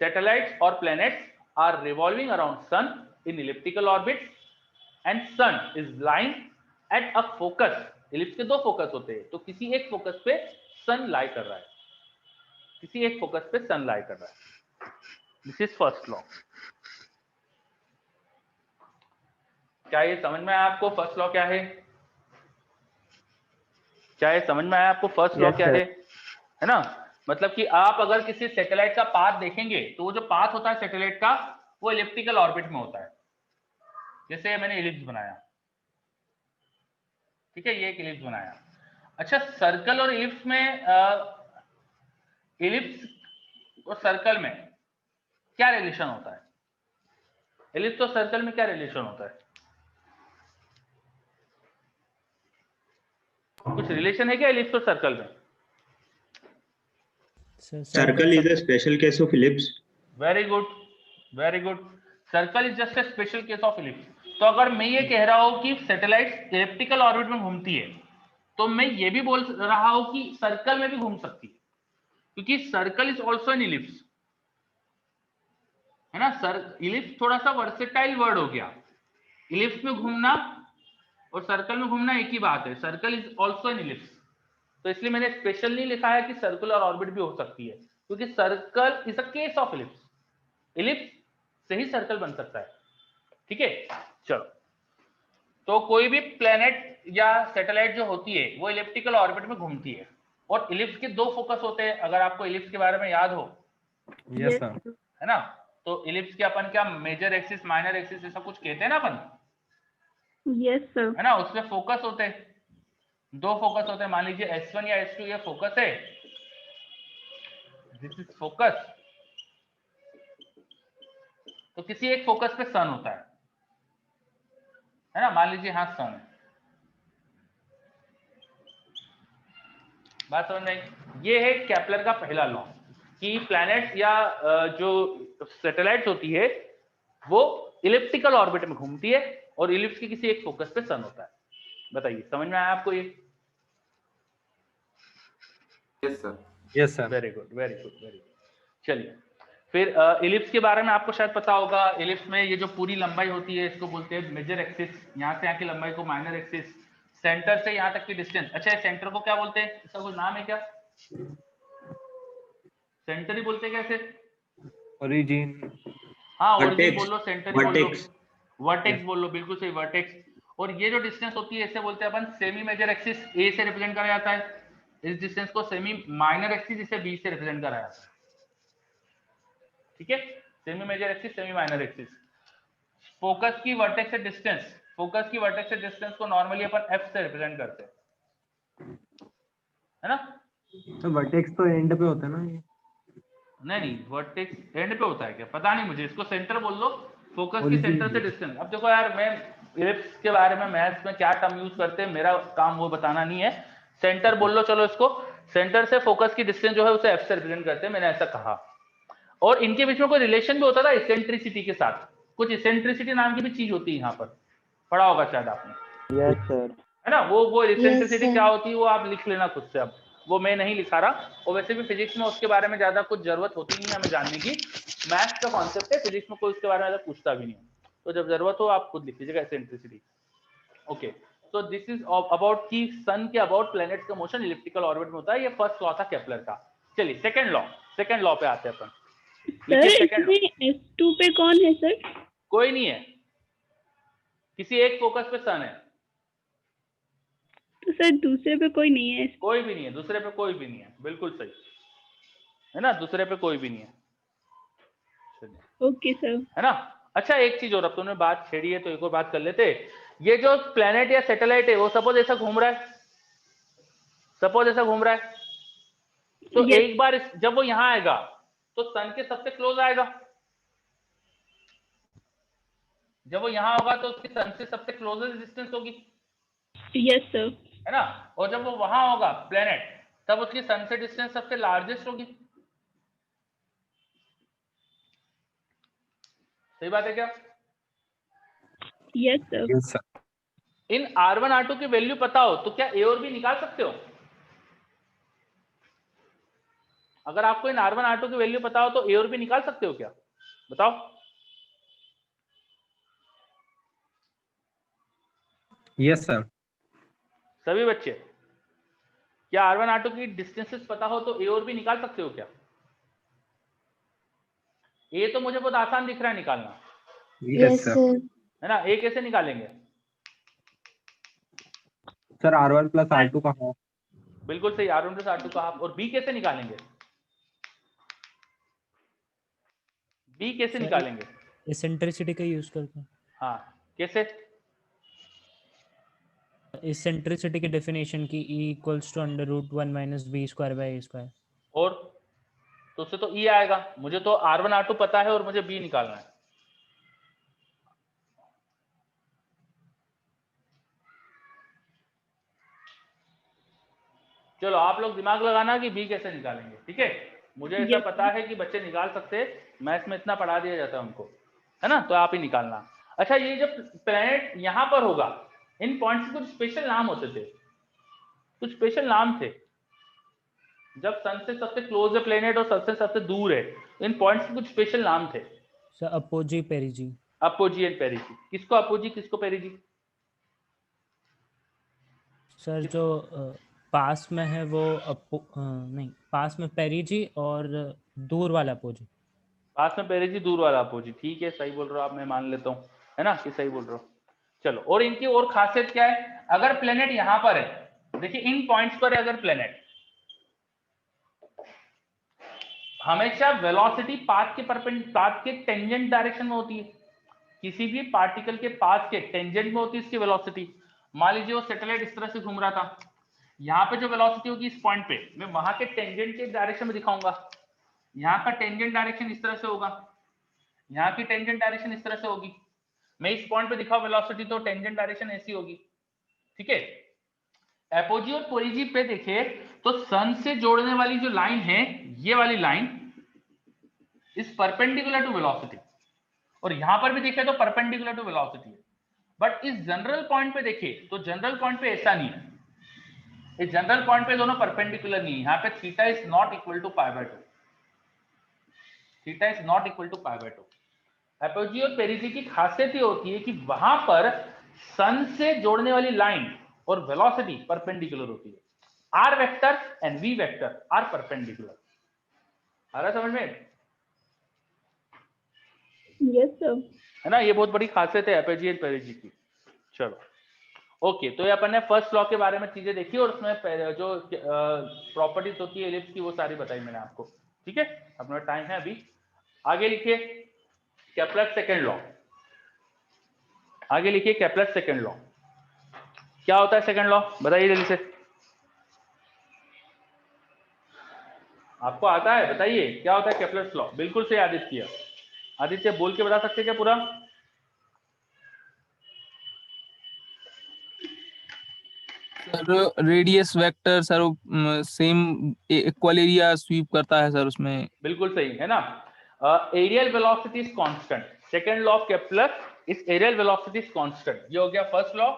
सैटेलाइट्स और planets are revolving around sun in elliptical orbit, and sun is lying at a focus. Ellipse के दो फोकस होते हैं, तो किसी एक फोकस पे सन लाई कर रहा है, किसी एक फोकस पे सन लाई कर रहा है। This is first law. क्या ये समझ में आया आपको फर्स्ट लॉ क्या है? क्या ये समझ में आया आपको फर्स्ट लॉ Yes, क्या sir. है ना? मतलब कि आप अगर किसी सैटेलाइट का पाथ देखेंगे तो वो जो पाथ होता है सैटेलाइट का वो इलिप्टिकल ऑर्बिट में होता है। जैसे मैंने इलिप्स बनाया, ठीक है, ये एक इलिप्स बनाया। अच्छा, सर्कल और इलिप्स में इलिप्स और सर्कल में क्या रिलेशन होता है? इलिप्स और सर्कल में क्या रिलेशन होता है? कुछ रिलेशन है क्या इलिप्स और सर्कल में? Circle is a special case of ellipse. Very good, very good. Circle is just a special case of ellipse. तो अगर मैं ये कह रहा हूं कि सैटेलाइट इलिप्टिकल ऑर्बिट में घूमती है तो मैं ये भी बोल रहा हूं कि सर्कल में भी घूम सकती है, क्योंकि circle is also an ellipse, है ना? इलिप्स थोड़ा सा वर्सेटाइल वर्ड हो गया। इलिप्स में घूमना और सर्कल में घूमना एक ही बात है। Circle is also an ellipse, तो इसलिए मैंने स्पेशल नहीं लिखा है कि सर्कुलर ऑर्बिट भी हो सकती है, क्योंकि circle is a case of ellipse. Ellipse से ही सर्कल बन सकता है, ठीक है? चलो, तो कोई भी प्लेनेट या सैटेलाइट जो होती है वो इलिप्टिकल ऑर्बिट में घूमती है, और इलिप्स के दो फोकस होते हैं, अगर आपको इलिप्स के बारे में याद हो, यस सर। है ना? तो इलिप्स के अपन क्या मेजर एक्सिस, माइनर एक्सिस, ऐसा कुछ कहते हैं ना अपन, यस सर। है ना? उसमें फोकस होते हैं, दो फोकस होते हैं। मान लीजिए S1 या S2 ये फोकस है, दिस इज फोकस। तो किसी एक फोकस पे सन होता है ना? मान लीजिए हाँ सन है। बात समझ में आई? ये है केपलर का पहला लॉ कि प्लैनेट्स या जो सैटेलाइट्स होती है वो इलिप्टिकल ऑर्बिट में घूमती है और इलिप्स के किसी एक फोकस पे सन होता है। बताइए, समझ में आया आपको ये? Yes sir. Yes sir. Very good, very good, very good. चलिए, फिर इलिप्स के बारे में आपको शायद पता होगा। इलिप्स में ये जो पूरी लंबाई होती है इसको बोलते हैं मेजर एक्सिस, यहाँ से यहाँ की लंबाई को माइनर एक्सिस, सेंटर से यहाँ तक की डिस्टेंस। अच्छा, सेंटर को क्या बोलते हैं? इसका कोई नाम है क्या? सेंटर ही बोलते हैं कैसे? ओरिजिन। हाँ, ओरिजिन Vertex. बोल लो, सेंटर ही बोल लो, Vertex. वर्टेक्स बोल लो, बिल्कुल सही, वर्टेक्स। और ये जो डिस्टेंस होती है इसे बोलते हैं अपन सेमी मेजर एक्सिस, ए से रिप्रेजेंट करा जाता है। इस डिस्टेंस को सेमी माइनर एक्सिस, इसे बी से रिप्रेजेंट करा जाता है, ठीक है? Semi major axis, semi minor axis. Focus की वर्टेक्स से डिस्टेंस, फोकस की वर्टेक्स से डिस्टेंस को नॉर्मली अपन एफ से रिप्रेजेंट करते हैं, है ना? तो वर्टेक्स तो एंड पे होता है ना ये? नहीं, वर्टेक्स एंड पे होता है क्या? पता नहीं मुझे, इसको सेंटर बोल लो। फोकस की Origin सेंटर से भी। डिस्टेंस। अब देखो यार, मैं इलिप्स के बारे में मैथ्स में क्या टर्म यूज करते हैं मेरा काम वो बताना नहीं है। सेंटर बोल लो, चलो इसको। सेंटर से फोकस की डिस्टेंस जो है उसे एफ से रिप्रेजेंट करते हैं, मैंने ऐसा कहा। और इनके बीच में कोई रिलेशन भी होता था इसेंट्रिसिटी के साथ। कुछ इसेंट्रिसिटी नाम की भी चीज होती है, यहाँ पर पढ़ा होगा शायद आपने, Yes, sir. है ना? वो इसेंट्रिसिटी क्या होती है वो आप लिख लेना खुद से, अब वो मैं नहीं लिखा रहा। और वैसे भी फिजिक्स में उसके बारे में ज्यादा कुछ जरूरत होती नहीं है हमें जानने की। मैथ्स का कॉन्सेप्ट है, फिजिक्स में कोई उसके बारे में ज्यादा पूछता भी नहीं है, तो जब जरूरत हो आप खुद लिख लीजिएगा eccentricity. Okay, so this is about की सन के अबाउट प्लैनेट्स का मोशन इलिप्टिकल ऑर्बिट में होता है। ये फर्स्ट लॉ था केपलर का। चलिए सेकंड लॉ पे आते हैं अपन। सर, इसमें S2 पे कौन है सर? कोई नहीं है, किसी एक फोकस पे सन है। तो सर दूसरे पे कोई नहीं है? कोई भी नहीं है, दूसरे पे कोई भी नहीं है, बिल्कुल सही है ना? दूसरे पे कोई भी नहीं है, ओके सर। है ना? अच्छा, एक चीज और, अब तुमने बात छेड़ी है तो एक और बात कर लेते। ये जो प्लेनेट या सैटेलाइट है वो सपोज ऐसा घूम रहा है, तो Yes. एक बार जब वो यहां आएगा तो सन के सबसे क्लोज आएगा। जब वो यहां होगा तो उसकी सन से सबसे क्लोजेस्ट डिस्टेंस होगी, यस सर। है ना? और जब वो वहां होगा प्लेनेट, तब उसकी सन से डिस्टेंस सबसे लार्जेस्ट होगी। सही बात है क्या? Yes sir. Yes sir. इन R1 R2 की वैल्यू पता हो तो क्या ए और बी निकाल सकते हो? अगर आपको इन R1 R2 की वैल्यू पता हो तो ए और बी निकाल सकते हो क्या? बताओ। Yes sir. सभी बच्चे, क्या R1 R2 की डिस्टेंसेस पता हो तो ए और बी निकाल सकते हो क्या? ए तो मुझे बहुत आसान दिख रहा है निकालना, यस सर। है ना। ए कैसे निकालेंगे? सर R1 प्लस R2 का हाफ। बिल्कुल सही, R1 प्लस R2 का हाफ। और बी कैसे निकालेंगे? बी कैसे सर निकालेंगे? इसेंट्रिसिटी का यूज करते हैं। हाँ, कैसे? इसेंट्रिसिटी की डेफिनेशन की E equals to under root 1 minus B square by A square. और तो उससे तो ई आएगा। मुझे तो R1 R2 पता है और मुझे बी निकालना है। चलो आप लोग दिमाग लगाना कि बी कैसे निकालेंगे, ठीक है। मुझे ऐसा Yes, पता है कि बच्चे निकाल सकते हैं, मैथ्स में इतना पढ़ा दिया जाता है उनको, है ना। तो आप ही निकालना। अच्छा, ये जब प्लैनेट यहां पर होगा, इन पॉइंट्स के कुछ स्पेशल नाम होते थे, कुछ स्पेशल नाम थे। जब सन से सबसे क्लोज है प्लैनेट और सन से सबसे दूर है, इन पॉइंट्स के कुछ स्पेशल नाम थे। Sir apogee पेरिजी। Apogee and पेरिजी। किसको अपोजी, किसको पेरिजी? सर जो पास में है वो नहीं, पास में पेरिजी और दूर वाला अपोजी। पास में पेरिजी, दूर वाला अपोजी। ठीक है, सही बोल रहे हो आप, मैं मान लेता हूँ, है ना, कि सही बोल रहे हो। चलो, और इनकी और खासियत क्या है? अगर प्लेनेट यहां पर है, देखिए इन पॉइंट्स पर है अगर प्लेनेट, हमेशा वेलोसिटी पाथ के टेंजेंट डायरेक्शन में होती है। किसी भी पार्टिकल के पाथ के टेंजेंट में होती है इसकी वेलोसिटी। मान लीजिए वो सैटेलाइट इस तरह से घूम रहा था, यहाँ पे जो वेलोसिटी होगी इस पॉइंट पे, मैं वहां के टेंजेंट के डायरेक्शन में दिखाऊंगा। यहाँ का टेंजेंट डायरेक्शन इस तरह से होगा, यहाँ की टेंजेंट डायरेक्शन इस तरह से होगी। मैं इस पॉइंट पे दिखाऊं वेलोसिटी, तो टेंजेंट डायरेक्शन ऐसी होगी, ठीक है। एपोजी और पेरिजी पे देखिए तो सन से जोड़ने वाली जो लाइन है, ये वाली line is perpendicular to velocity, और यहां पर भी देखें तो परपेंडिकुलर टू वेलोसिटी है। बट इस जनरल पॉइंट पे देखिए तो जनरल पॉइंट पे ऐसा नहीं है। इस जनरल पॉइंट पे दोनों परपेंडिकुलर नहीं है। यहाँ पे theta is not equal to pi by 2, theta is not equal to pi by 2। Apogee और पेरिजी की खासियत ये होती है कि वहां पर सन से जोड़ने वाली लाइन और वेलोसिटी परपेंडिकुलर होती है। R vector and V vector are perpendicular. आ रहा समझ में? yes sir. है ना, ये बहुत बड़ी खासियत है एपोजी एंड पेरिजी की। चलो ओके, तो ये अपन ने फर्स्ट लॉ के बारे में चीजें देखी और उसमें जो प्रॉपर्टीज होती है एलिप्स की वो सारी बताई मैंने आपको, ठीक है। अपना टाइम है अभी, आगे लिखिए केपलर सेकंड लॉ। आगे लिखिए केपलर सेकंड लॉ। क्या होता है सेकंड लॉ, बताइए जल्दी से। आपको आता है, बताइए क्या होता है केपलर्स लॉ। बिल्कुल से आदित्य, आदित्य बोल के बता सकते क्या पूरा? Sir radius vector sir same equal area sweep करता है सर उसमें। बिल्कुल सही है ना। Areal velocity is constant. Second law of Kepler is areal velocity is constant. ये हो गया फर्स्ट लॉ,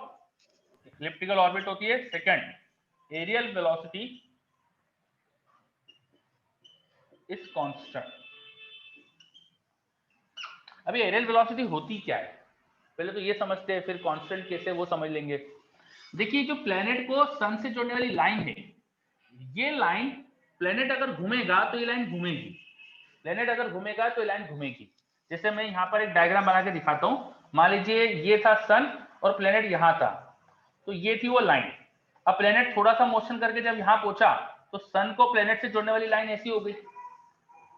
इलिप्टिकल ऑर्बिट होती है। Second, areal velocity is constant. अभी एरियल वेलोसिटी होती क्या है, पहले तो ये समझते हैं, फिर कांस्टेंट कैसे वो समझ लेंगे। देखिए जो प्लेनेट को सन से जोड़ने वाली लाइन है, ये लाइन प्लेनेट अगर घूमेगा तो ये लाइन घूमेगी, प्लेनेट अगर घूमेगा तो ये लाइन घूमेगी। जैसे मैं यहाँ पर एक डायग्राम बना के दिखाता हूँ। मान लीजिए ये था सन और प्लेनेट यहाँ था, तो ये थी वो लाइन। अब प्लेनेट थोड़ा सा मोशन करके जब यहाँ पहुंचा तो सन को प्लेनेट से जोड़ने वाली लाइन ऐसी हो गई।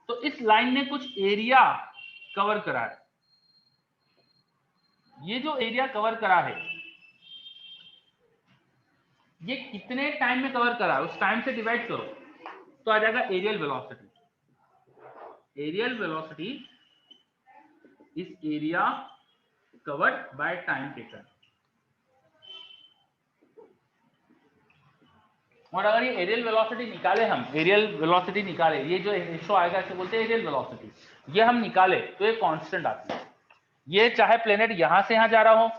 तो इस लाइन ने कुछ एरिया कवर करा है। ये जो एरिया कवर करा है, ये कितने टाइम में कवर करा है उस टाइम से डिवाइड करो तो आ जाएगा areal velocity. Aerial velocity is area covered by time taken. और अगर ये एरियल वेलोसिटी निकाले, हम एरियल वेलोसिटी निकाले, ये जो रेशो आएगा इसे बोलते हैं एरियल वेलोसिटी, ये हम निकाले तो ये कांस्टेंट आती है। ये चाहे प्लेनेट यहां से यहां जा रहा हो,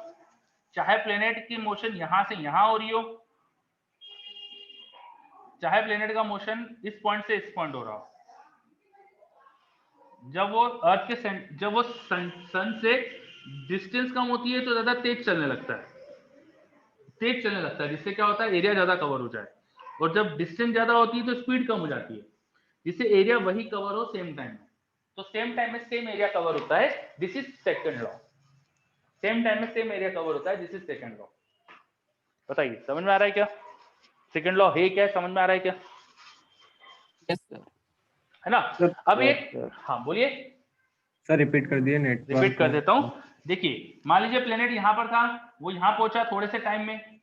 चाहे प्लेनेट की मोशन यहां से यहां हो रही हो, चाहे प्लेनेट का मोशन इस पॉइंट से इस पॉइंट हो रहा हो, जब वो अर्थ के जब वो सन से डिस्टेंस कम होती है तो ज्यादा तेज चलने लगता है, जिससे क्या होता है एरिया ज्यादा कवर हो जाए। और जब डिस्टेंस ज्यादा होती है तो स्पीड कम हो जाती है, जिससे एरिया वही कवर हो सेम टाइम में। तो सेम टाइम में सेम एरिया कवर होता है, this is second law. Same time में सेम एरिया कवर होता है, दिस इज सेकंड लॉ। बताइए समझ में आ रहा है क्या? सेकंड लॉ है क्या, समझ में आ रहा है क्या? Yes sir. है ना? अब ये हाँ बोलिए सर रिपीट कर दिए नेटवर्क। रिपीट कर देता हूं। देखिए मान लीजिए प्लेनेट यहां पर था, वो यहां पहुंचा थोड़े से टाइम में,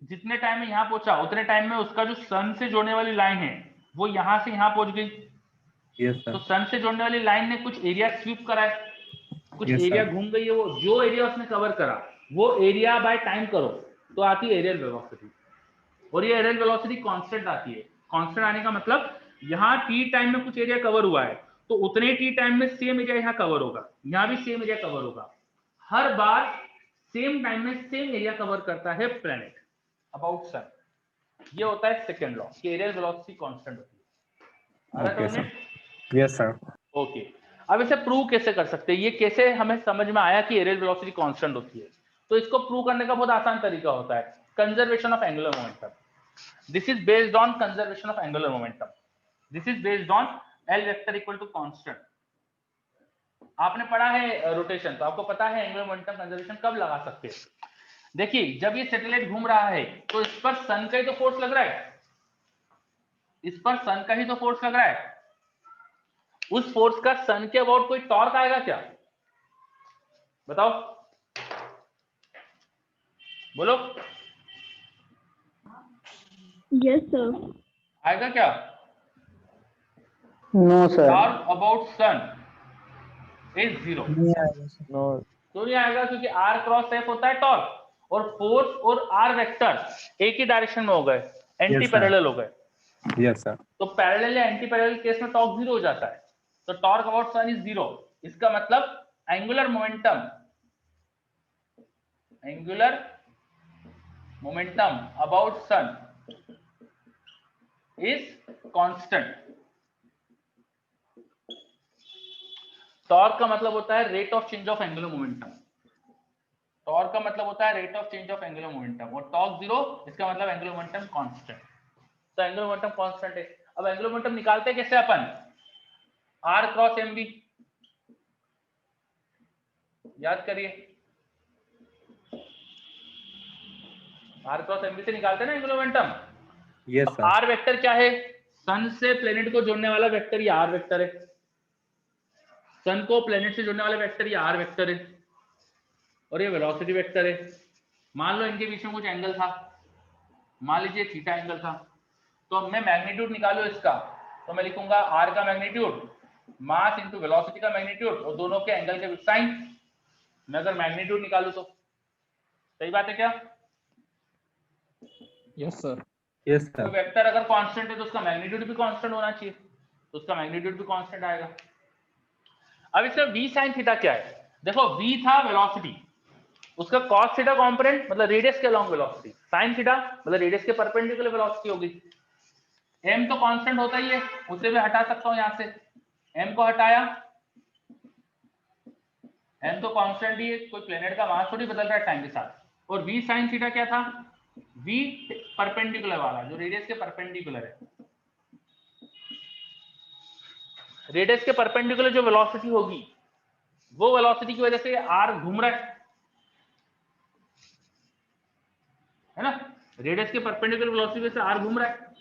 जितने टाइम में यहां पहुंचा उतने टाइम में उसका जो सन से जोड़ने वाली लाइन है वो यहां से यहां पहुंच गई। यस तो सर। सन से जोड़ने वाली लाइन ने कुछ एरिया स्वीप करा है, कुछ Yes, एरिया sir. घूम गई है, वो जो एरिया उसने कवर करा वो एरिया बाय टाइम करो तो आती है एरियल वेलोसिटी, और ये एरियल वेलोसिटी कांस्टेंट आती है। कांस्टेंट आने का मतलब यहाँ टी टाइम में कुछ एरिया कवर हुआ है तो उतने टी टाइम में सेम एरिया यहाँ कवर होगा, यहाँ भी सेम एरिया कवर होगा। हर बार सेम टाइम में सेम एरिया कवर करता है प्लेनेट अबाउट सन। ये होता है सेकंड लॉ कि एरियल वेलोसिटी कांस्टेंट होती है। आ रहा है Okay, समझ में? sir. Yes, sir. ओके अब इसे प्रूव कैसे कर सकते हैं? ये कैसे हमें समझ में आया कि एरियल वेलोसिटी कांस्टेंट होती है? तो इसको प्रूव करने का बहुत आसान तरीका होता है, conservation of angular momentum. This is based on conservation of angular momentum. This is based on L vector equal to constant. आपने पढ़ा है रोटेशन, तो आपको पता है एंगुलर मोमेंटम कंजर्वेशन कब लगा सकते हैं। देखिए जब ये सैटेलाइट घूम रहा है तो इस पर सन का ही तो फोर्स लग रहा है, इस पर सन का ही तो फोर्स लग रहा है। उस फोर्स का सन के अबाउट कोई टॉर्क आएगा क्या? बताओ बोलो। Yes sir. आएगा क्या? No sir. Torque about sun is 0। नहीं आएगा सर। नो। क्यों नहीं आएगा? क्योंकि r क्रॉस f होता है टॉर्क, और फोर्स और r वेक्टर एक ही डायरेक्शन में हो गए, एंटी sir. पैरेलल हो गए। Yes, sir. तो पैरेलल या एंटी पैरेलल केस में टॉर्क 0 हो जाता है, तो टॉर्क अबाउट सन इज 0। इसका मतलब angular momentum about sun is constant. Torque का मतलब होता है rate of change of angular momentum. Torque का मतलब होता है rate of change of angular momentum, और टॉर्क 0 इसका मतलब एंगुलर मोमेंटम कांस्टेंट। तो एंगुलर मोमेंटम कांस्टेंट है। अब एंगुलर मोमेंटम निकालते हैं कैसे अपन? r क्रॉस mv, याद करिए, r क्रॉस mv से निकालते हैं ना एंगुलर मोमेंटम। Yes, अब sir. r वेक्टर क्या है? सन से प्लेनेट को जोड़ने वाला वेक्टर ये r वेक्टर है, सन को प्लेनेट से जोड़ने वाला वेक्टर ये r वेक्टर है, और ये वेलोसिटी वेक्टर है। मान लो इनके बीच में कुछ एंगल था, मान लीजिए थीटा एंगल था, तो अब मैं मैग्नीट्यूड निकालू इसका, तो मैं लिखूंगा r का मैग्नीट्यूड मास इंटू वेलोसिटी का मैग्नीट्यूड और दोनों के एंगल के बीच साइन। मैं अगर मैग्नीट्यूड निकालू तो सही बात है क्या? Yes sir. Yes, तो sir. वेक्टर अगर कांस्टेंट है तो उसका मैग्नीट्यूड भी कांस्टेंट होना चाहिए, तो उसका मैग्नीट्यूड भी कांस्टेंट आएगा। अब इसमें v sin थीटा क्या है? देखो v था वेलोसिटी, उसका cos थीटा कंपोनेंट मतलब रेडियस के अलोंग वेलोसिटी, sin थीटा मतलब रेडियस के परपेंडिकुलर वेलोसिटी होगी। m तो कांस्टेंट होता ही है, उसे मैं हटा सकता हूं यहां से, m को हटाया, m तो कांस्टेंट ही है, कोई प्लेनेट का मास थोड़ी बदल रहा है टाइम के साथ। और v sin थीटा क्या था? v परपेंडिकुलर वाला जो रेडियस के परपेंडिकुलर है, रेडियस के परपेंडिकुलर जो वेलोसिटी होगी वो वेलोसिटी की वजह से r घूम रहा है ना, रेडियस के परपेंडिकुलर वेलोसिटी से r घूम रहा है।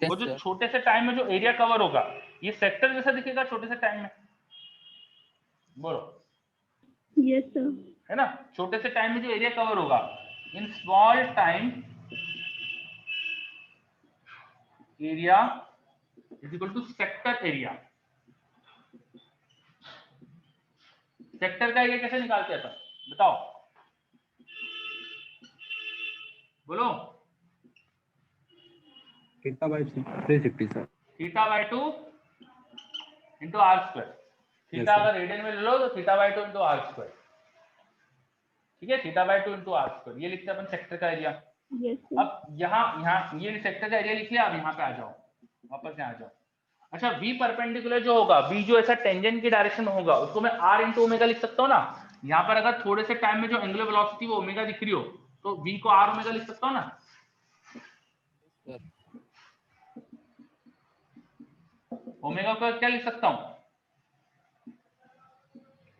यस वो जो सर। छोटे से टाइम में जो एरिया कवर होगा ये सेक्टर जैसा दिखेगा छोटे से टाइम में, बोलो यस सर। है ना। छोटे से टाइम में जो एरिया कवर होगा in small time area is equal to sector area. Sector का एरिया कैसे निकालते हैं अपन, बताओ बोलो। Theta by 360, sir. Theta by 2 into R square. Theta sir. अगर रेडियन में ले लो तो theta by 2 into R square, ठीक है, theta by 2 into R square. ये लिखते हैं अपन सेक्टर का एरिया। Yes sir. अब यहाँ ये सेक्टर का एरिया लिख लिया, अब यहाँ पे आ जाओ, वापस यहाँ आ जाओ। अच्छा v परपेंडिकुलर जो होगा, v जो ऐसा टेंजेंट की डायरेक्शन में होगा उसको मैं r इंटू ओमेगा लिख सकता हूँ ना। यहाँ पर अगर थोड़े से टाइम में जो एंगुलर वेलोसिटी वो ओमेगा दिख रही हो तो v को r ओमेगा लिख सकता हूँ ना। ओमेगा को क्या लिख सकता हूँ?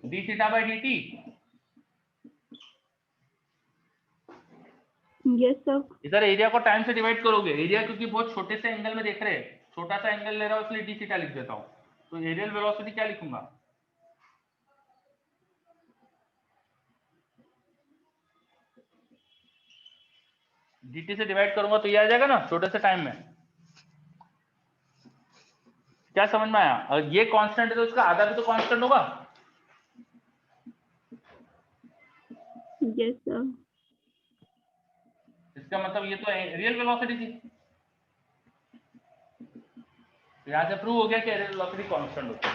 D theta by D T. Yes sir. इधर एरिया को टाइम से डिवाइड करोगे, एरिया क्योंकि बहुत छोटे से एंगल में देख रहे हैं, छोटा सा एंगल ले रहा हूं इसलिए डी थीटा लिख देता हूं। तो एरियल वेलोसिटी क्या लिखूंगा, dt से डिवाइड करूंगा तो ये आ जाएगा ना छोटे से टाइम में। क्या समझ में आया? अगर ये कांस्टेंट है तो इसका आधा भी तो कांस्टेंट होगा। Yes sir. इसका मतलब ये तो रियल वेलोसिटी थी। तो यहां से प्रूव हो गया कि एरियल वेलोसिटी कांस्टेंट होती है।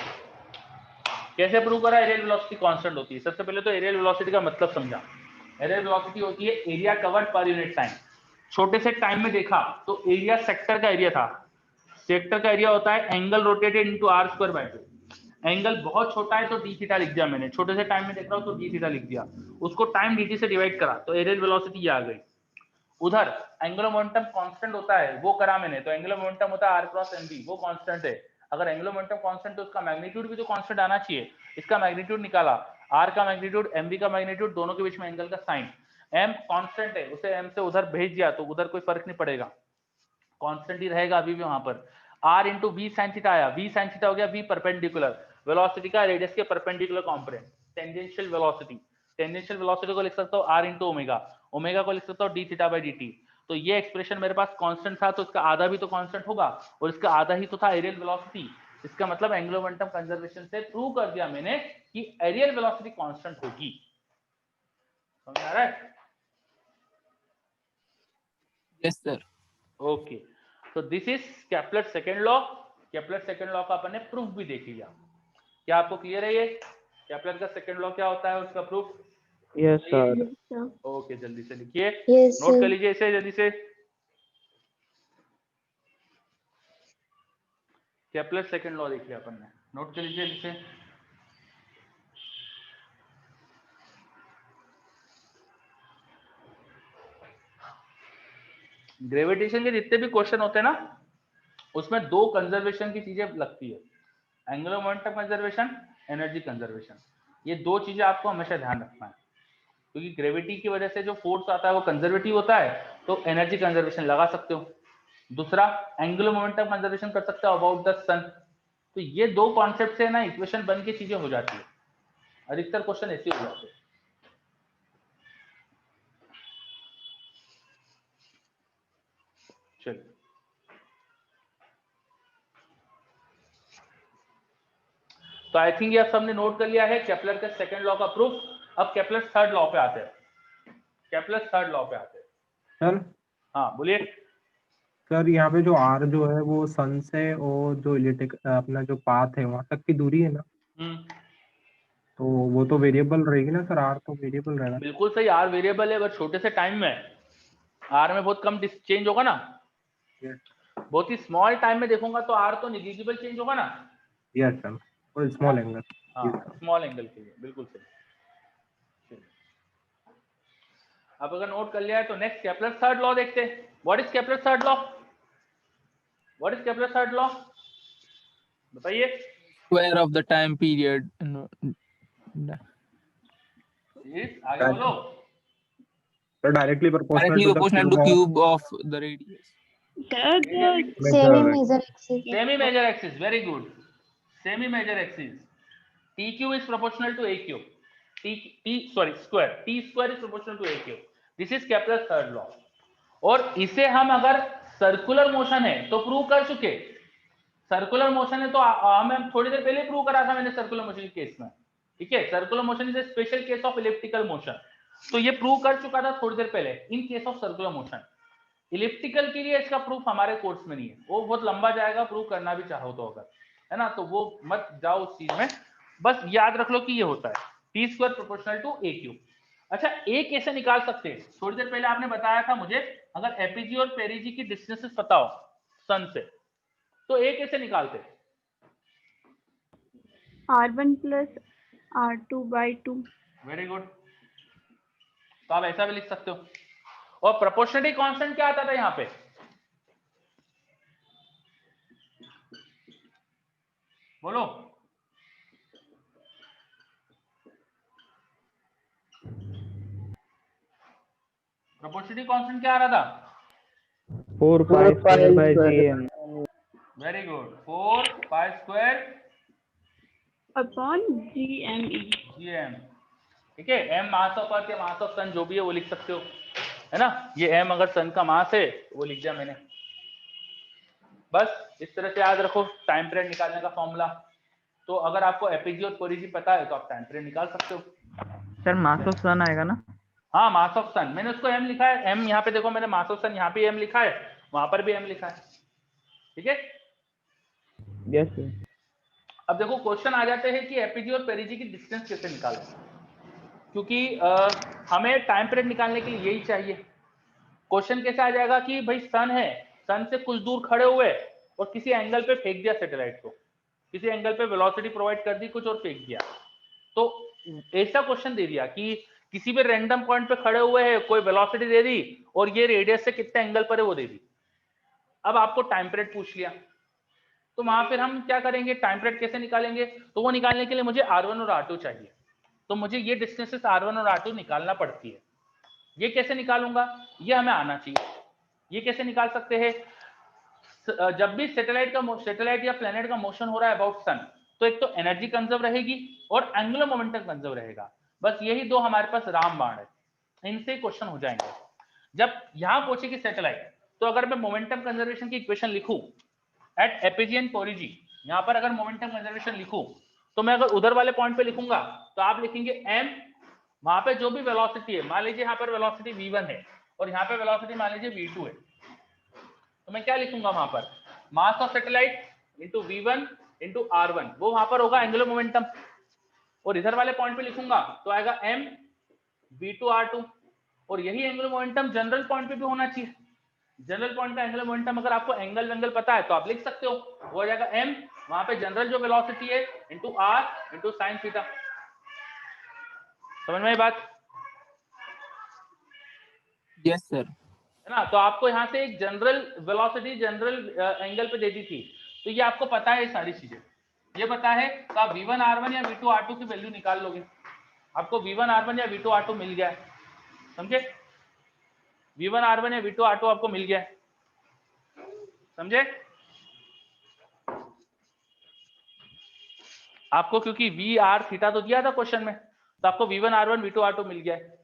कैसे प्रूव करा एरियल वेलोसिटी कांस्टेंट होती है? सबसे पहले तो एरियल वेलोसिटी का मतलब समझा। एरियल वेलोसिटी होती है area covered per unit time. छोटे से टाइम में देखा तो एरिया सेक्टर का एरिया था। सेक्टर का एरिया होता है angle rotated into r square by 2। Angle बहुत छोटा है तो d थीटा लिख दिया मैंने, छोटे से टाइम में देख रहा हूं तो d थीटा लिख दिया, उसको टाइम dt से डिवाइड करा तो एरियल वेलोसिटी आ गई। उधर एंगुलर मोमेंटम कांस्टेंट होता है, वो करा मैंने, तो एंगुलर मोमेंटम होता है r क्रॉस mv, वो कांस्टेंट है। अगर एंगुलर मोमेंटम कांस्टेंट तो उसका मैग्नीट्यूड भी तो कांस्टेंट आना चाहिए। इसका मैग्नीट्यूड निकाला, r का मैग्नीट्यूड mv का मैग्नीट्यूड, दोनों के बीच में एंगल का साइन, m कांस्टेंट है, उसे m से उधर भेज दिया तो उधर कोई फर्क नहीं पड़ेगा, कांस्टेंट ही रहेगा अभी भी वहां पर। r into V sine theta आया, वी साइन थीटा हो गया v परपेंडिकुलर, वेलोसिटी का रेडियस के perpendicular component, tangential velocity. Tangential velocity को लिख सकता हूं r इंटू ओमेगा, ओमेगा को लिख सकता हूं d थीटा बाई dt। तो ये एक्सप्रेशन मेरे पास कांस्टेंट था तो इसका आधा भी तो कांस्टेंट होगा, और इसका आधा ही तो था एरियल वेलोसिटी। इसका मतलब एंगुलर मोमेंटम कंजर्वेशन से प्रूव कर दिया मैंने कि एरियल वेलोसिटी कांस्टेंट होगी। समझ आ रहा है? Yes sir. ओके, तो this is Kepler second law. Kepler second law का अपन ने प्रूफ भी देख लिया। क्या आपको क्लियर है ये केपलर का सेकंड लॉ क्या होता है, उसका proof? Yes sir. Yes sir. Okay, जल्दी से लिखिए, Yes, नोट कर sir. लीजिए इसे जल्दी से। केपलर सेकंड लॉ देख लिया अपन ने, नोट कर लीजिए इसे। ग्रेविटेशन के जितने भी क्वेश्चन होते हैं ना, उसमें दो कंजर्वेशन की चीजें लगती है, angular momentum conservation, energy conservation. ये दो चीजें आपको हमेशा ध्यान रखना है, क्योंकि ग्रेविटी की वजह से जो फोर्स आता है वो कंजर्वेटिव होता है, तो एनर्जी कंजर्वेशन लगा सकते हो। दूसरा, एंगुलर मोमेंटम कंजर्वेशन कर सकते हो अबाउट द सन। तो ये दो कॉन्सेप्ट से ना इक्वेशन बन के चीजें हो जाती है, अधिकतर क्वेश्चन ऐसे हो जाते हैं। चलिए, तो आई थिंक ये आप सबने नोट कर लिया है केपलर के सेकंड लॉ का प्रूफ। अब केपलर थर्ड लॉ पे आते हैं। केपलर थर्ड लॉ पे आते हैं। सर हाँ बोलिए। सर यहाँ पे जो r जो है वो सन से और जो इलेक्ट्रिक अपना जो पाथ है वहां तक की दूरी है ना, तो वो तो वेरिएबल रहेगी ना सर, r तो वेरिएबल रहेगा। बिल्कुल सही, आर वेरिएबल है, बट छोटे से टाइम में आर में बहुत कम चेंज होगा ना। Yes. बहुत ही स्मॉल टाइम में देखूंगा तो आर तो निग्लिजिबल चेंज होगा ना। यस सर, और स्मॉल एंगल। हाँ, स्मॉल एंगल के लिए बिल्कुल सही। अब अगर नोट कर लिया है तो नेक्स्ट केपलर थर्ड लॉ देखते हैं। What is Kepler third law? What is Kepler third law, बताइए। Square of the time period. आगे बोलो। Sir directly proportional Directly to the proportional to cube of the radius. Semi major axis. Semi major axis, very good, semi major axis. T cube is proportional to A cube, square, T square is proportional to A cube. This is Kepler third law. और इसे हम अगर circular motion है तो prove कर चुके। Circular motion है तो हमें थोड़ी देर पहले प्रूव करा था मैंने सर्कुलर मोशन के केस में, ठीक है। Circular motion is a special case of elliptical motion, तो ये प्रूव कर चुका था थोड़ी देर पहले in case of circular motion. Elliptical के लिए इसका प्रूफ हमारे कोर्स में नहीं है, वो बहुत लंबा जाएगा, प्रूव करना भी चाहो तो अगर, है ना, तो वो मत जाओ उस चीज में। बस याद रख लो कि ये होता है T square proportional to A cube. अच्छा, ए कैसे निकाल सकते हैं? थोड़ी देर पहले आपने बताया था मुझे, अगर एपीजी और पेरीजी की डिस्टेंसेस पता हो सन से, तो ए कैसे निकालते? R1 plus R2 by 2। Very good, तो आप ऐसा भी लिख सकते हो। और प्रोपोर्शनलिटी कांस्टेंट क्या आता था यहाँ पे? बोलो। प्रोपोर्शनलिटी कांस्टेंट क्या आ रहा था? 4 pi square by gm. Very good, 4 pi square upon GME। GM। ठीक है, m मास ऑफ अर्थ या मास ऑफ सन जो भी है वो लिख सकते हो, है ना। ये m अगर सन का मास है वो लिख दिया मैंने। बस इस तरह से याद रखो टाइम पीरियड निकालने का फॉर्मूला। तो अगर आपको एपीजी और कोरिजी पता है तो आप टाइम पीरियड निकाल सकते हो। सर मास ऑफ सन आएगा ना? हाँ, मास ऑफ सन मैंने उसको m लिखा है, m यहाँ पे देखो मैंने मास ऑफ सन यहाँ पे m लिखा है, वहां पर भी m लिखा है। ठीक है, यस सर। अब देखो क्वेश्चन आ जाते हैं कि एपीजी और पेरिजी की डिस्टेंस कैसे निकालें, क्योंकि हमें टाइम पीरियड निकालने के लिए यही चाहिए। क्वेश्चन कैसे आ जाएगा कि भाई सन है, सन से कुछ दूर खड़े हुए और किसी एंगल पे फेंक दिया सैटेलाइट को, किसी एंगल पे वेलोसिटी प्रोवाइड कर दी कुछ और फेंक दिया। तो ऐसा क्वेश्चन दे दिया कि किसी भी रैंडम पॉइंट पे खड़े हुए हैं, कोई वेलोसिटी दे दी और ये रेडियस से कितने एंगल पर है वो दे दी। अब आपको टाइम पीरियड पूछ लिया, तो वहां फिर हम क्या करेंगे, टाइम पीरियड कैसे निकालेंगे? तो वो निकालने के लिए मुझे R1 और R2 चाहिए, तो मुझे ये डिस्टेंसेस R1 और R2 निकालना पड़ती है। ये कैसे निकालूंगा, ये हमें आना चाहिए। ये कैसे निकाल सकते हैं? जब भी सैटेलाइट या प्लेनेट का मोशन हो रहा है अबाउट सन, तो एक तो एनर्जी कंजर्व रहेगी और एंगुलर मोमेंटम कंजर्व रहेगा। बस यही दो हमारे पास रामबाण है, इनसे क्वेश्चन हो जाएंगे। जब यहां पहुंचेगी सैटेलाइट, तो अगर मैं मोमेंटम कंजर्वेशन की इक्वेशन लिखूं एट एपीजी एंड कोरिजी, यहां पर अगर मोमेंटम कंजर्वेशन लिखूं, तो मैं अगर उधर वाले पॉइंट पे लिखूंगा तो आप लिखेंगे m, वहां पे जो भी वेलोसिटी है, मान लीजिए यहाँ पर वेलोसिटी v1 है और यहाँ पे वेलोसिटी मान लीजिए v2 है, तो मैं क्या लिखूंगा वहां पर, mass of satellite into v1 into r1, वो वहां पर होगा एंगुलर मोमेंटम। और इधर वाले पॉइंट पे लिखूंगा तो आएगा m v2 r2, और यही एंगुलर मोमेंटम जनरल पॉइंट पे भी होना चाहिए। जनरल पॉइंट का एंगुलर मोमेंटम अगर आपको एंगल पता है तो आप लिख सकते हो, वो हो जाएगा m, वहां पे जनरल जो वेलोसिटी है into r into sine theta. समझ में आई बात? Yes sir. है ना। तो आपको यहाँ से एक जनरल वेलोसिटी जनरल एंगल पे दे दी थी, तो ये आपको पता है ये सारी चीजें, ये पता है, तो आप v1 r1 या v2 r2 की वैल्यू निकाल लोगे। आपको v1 r1 या v2 r2 मिल गया है, समझे? v1 r1 या v2 r2 आपको मिल गया है, समझे? आपको क्योंकि v r थीटा तो दिया था क्वेश्चन में, तो आपको v1 r1 v2 r2 मिल गया है।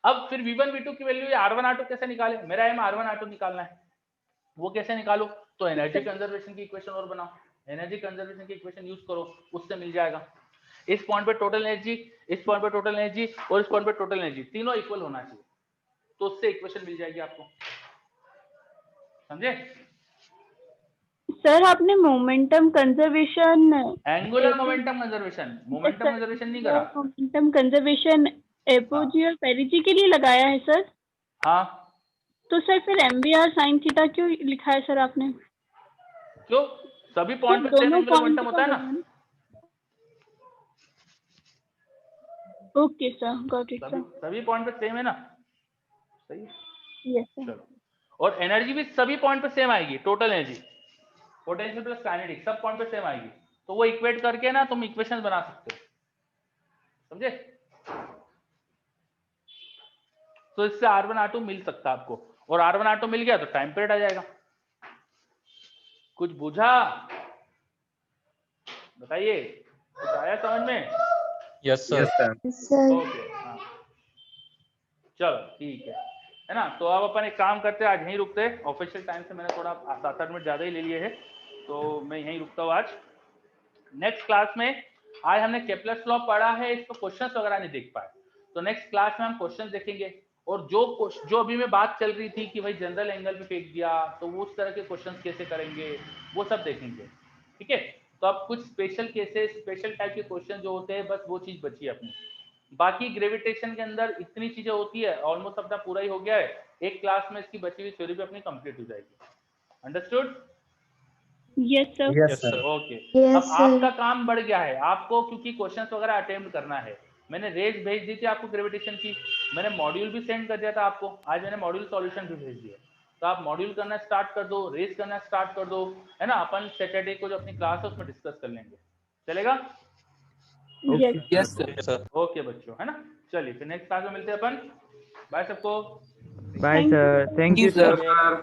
अब फिर v1 v2 की वैल्यू r1 r2 कैसे निकाले? मेरा m r1 r2 निकालना है, वो कैसे निकालो? तो एनर्जी कंजर्वेशन की इक्वेशन और बनाओ, एनर्जी कंजर्वेशन की इक्वेशन यूज करो, उससे मिल जाएगा। इस पॉइंट पे टोटल एनर्जी, इस पॉइंट पे टोटल एनर्जी और इस पॉइंट पे टोटल एनर्जी तीनों इक्वल होना चाहिए, तो उससे इक्वेशन मिल जाएगी आपको, समझे? सर आपने momentum conservation, angular momentum conservation नहीं करा। मोमेंटम कंजर्वेशन एपोजी और पेरिजी के लिए लगाया है सर। हाँ, तो सर फिर MVR साइन थीटा क्यों लिखा है सर आपने? क्यों? सभी पॉइंट पे सेम एंगुलर मोमेंटम होता है ना। Okay sir, got it sir. सभी पॉइंट पे सेम है ना, सही है। Yes sir. चलो, और एनर्जी भी सभी पॉइंट पे सेम आएगी, total energy, potential plus kinetic सब पॉइंट पे सेम आएगी, तो वो इक्वेट करके ना तुम इक्वेशन बना सकते हो, समझे? तो इससे R1 R2 मिल सकता है आपको, और R1 R2 मिल गया तो टाइम पीरियड आ जाएगा। कुछ बुझा? बताइए, कुछ आया समझ में? Yes sir. सर ओके, हाँ, चलो ठीक है ना। तो अब अपन एक काम करते हैं, आज यहीं रुकते हैं, ऑफिशियल टाइम से मैंने थोड़ा 7-8 मिनट ज्यादा ही ले लिए हैं, तो मैं यहीं रुकता हूँ आज। नेक्स्ट क्लास में, आज हमने केपलर्स लॉ पढ़ा है, इसको क्वेश्चंस वगैरह नहीं देख पाए, तो नेक्स्ट क्लास में हम क्वेश्चंस देखेंगे, और जो अभी में बात चल रही थी कि भाई जनरल एंगल पे फेंक दिया, तो वो उस तरह के क्वेश्चंस कैसे करेंगे वो सब देखेंगे, ठीक है? तो अब कुछ स्पेशल केसेस, स्पेशल टाइप के क्वेश्चन जो होते हैं, बस वो चीज बची है अपनी। बाकी ग्रेविटेशन के अंदर इतनी चीजें होती है, ऑलमोस्ट अपना पूरा ही हो गया है, एक क्लास में इसकी बची हुई थ्योरी भी अपनी कंप्लीट हो जाएगी। Understood? Yes sir. Yes sir. Okay. Yes, अब sir. आपका काम बढ़ गया है, आपको क्योंकि क्वेश्चंस वगैरह अटेम्प्ट करना है। मैंने रेज भेज दी थी आपको ग्रेविटेशन की, मैंने मॉड्यूल भी सेंड कर दिया था आपको, आज मैंने मॉड्यूल सॉल्यूशन भी भेज दिया, तो आप मॉड्यूल करना स्टार्ट कर दो, रेज करना स्टार्ट कर दो, है ना। अपन सैटरडे को जो अपनी क्लास है उसमें डिस्कस कर लेंगे, चलेगा? Yes sir. ओके बच्चों, है ना। चलिए फिर नेक्स्ट क्लास में मिलते हैं अपन, बाय सबको। Bye sir, thank you you, sir. Sir.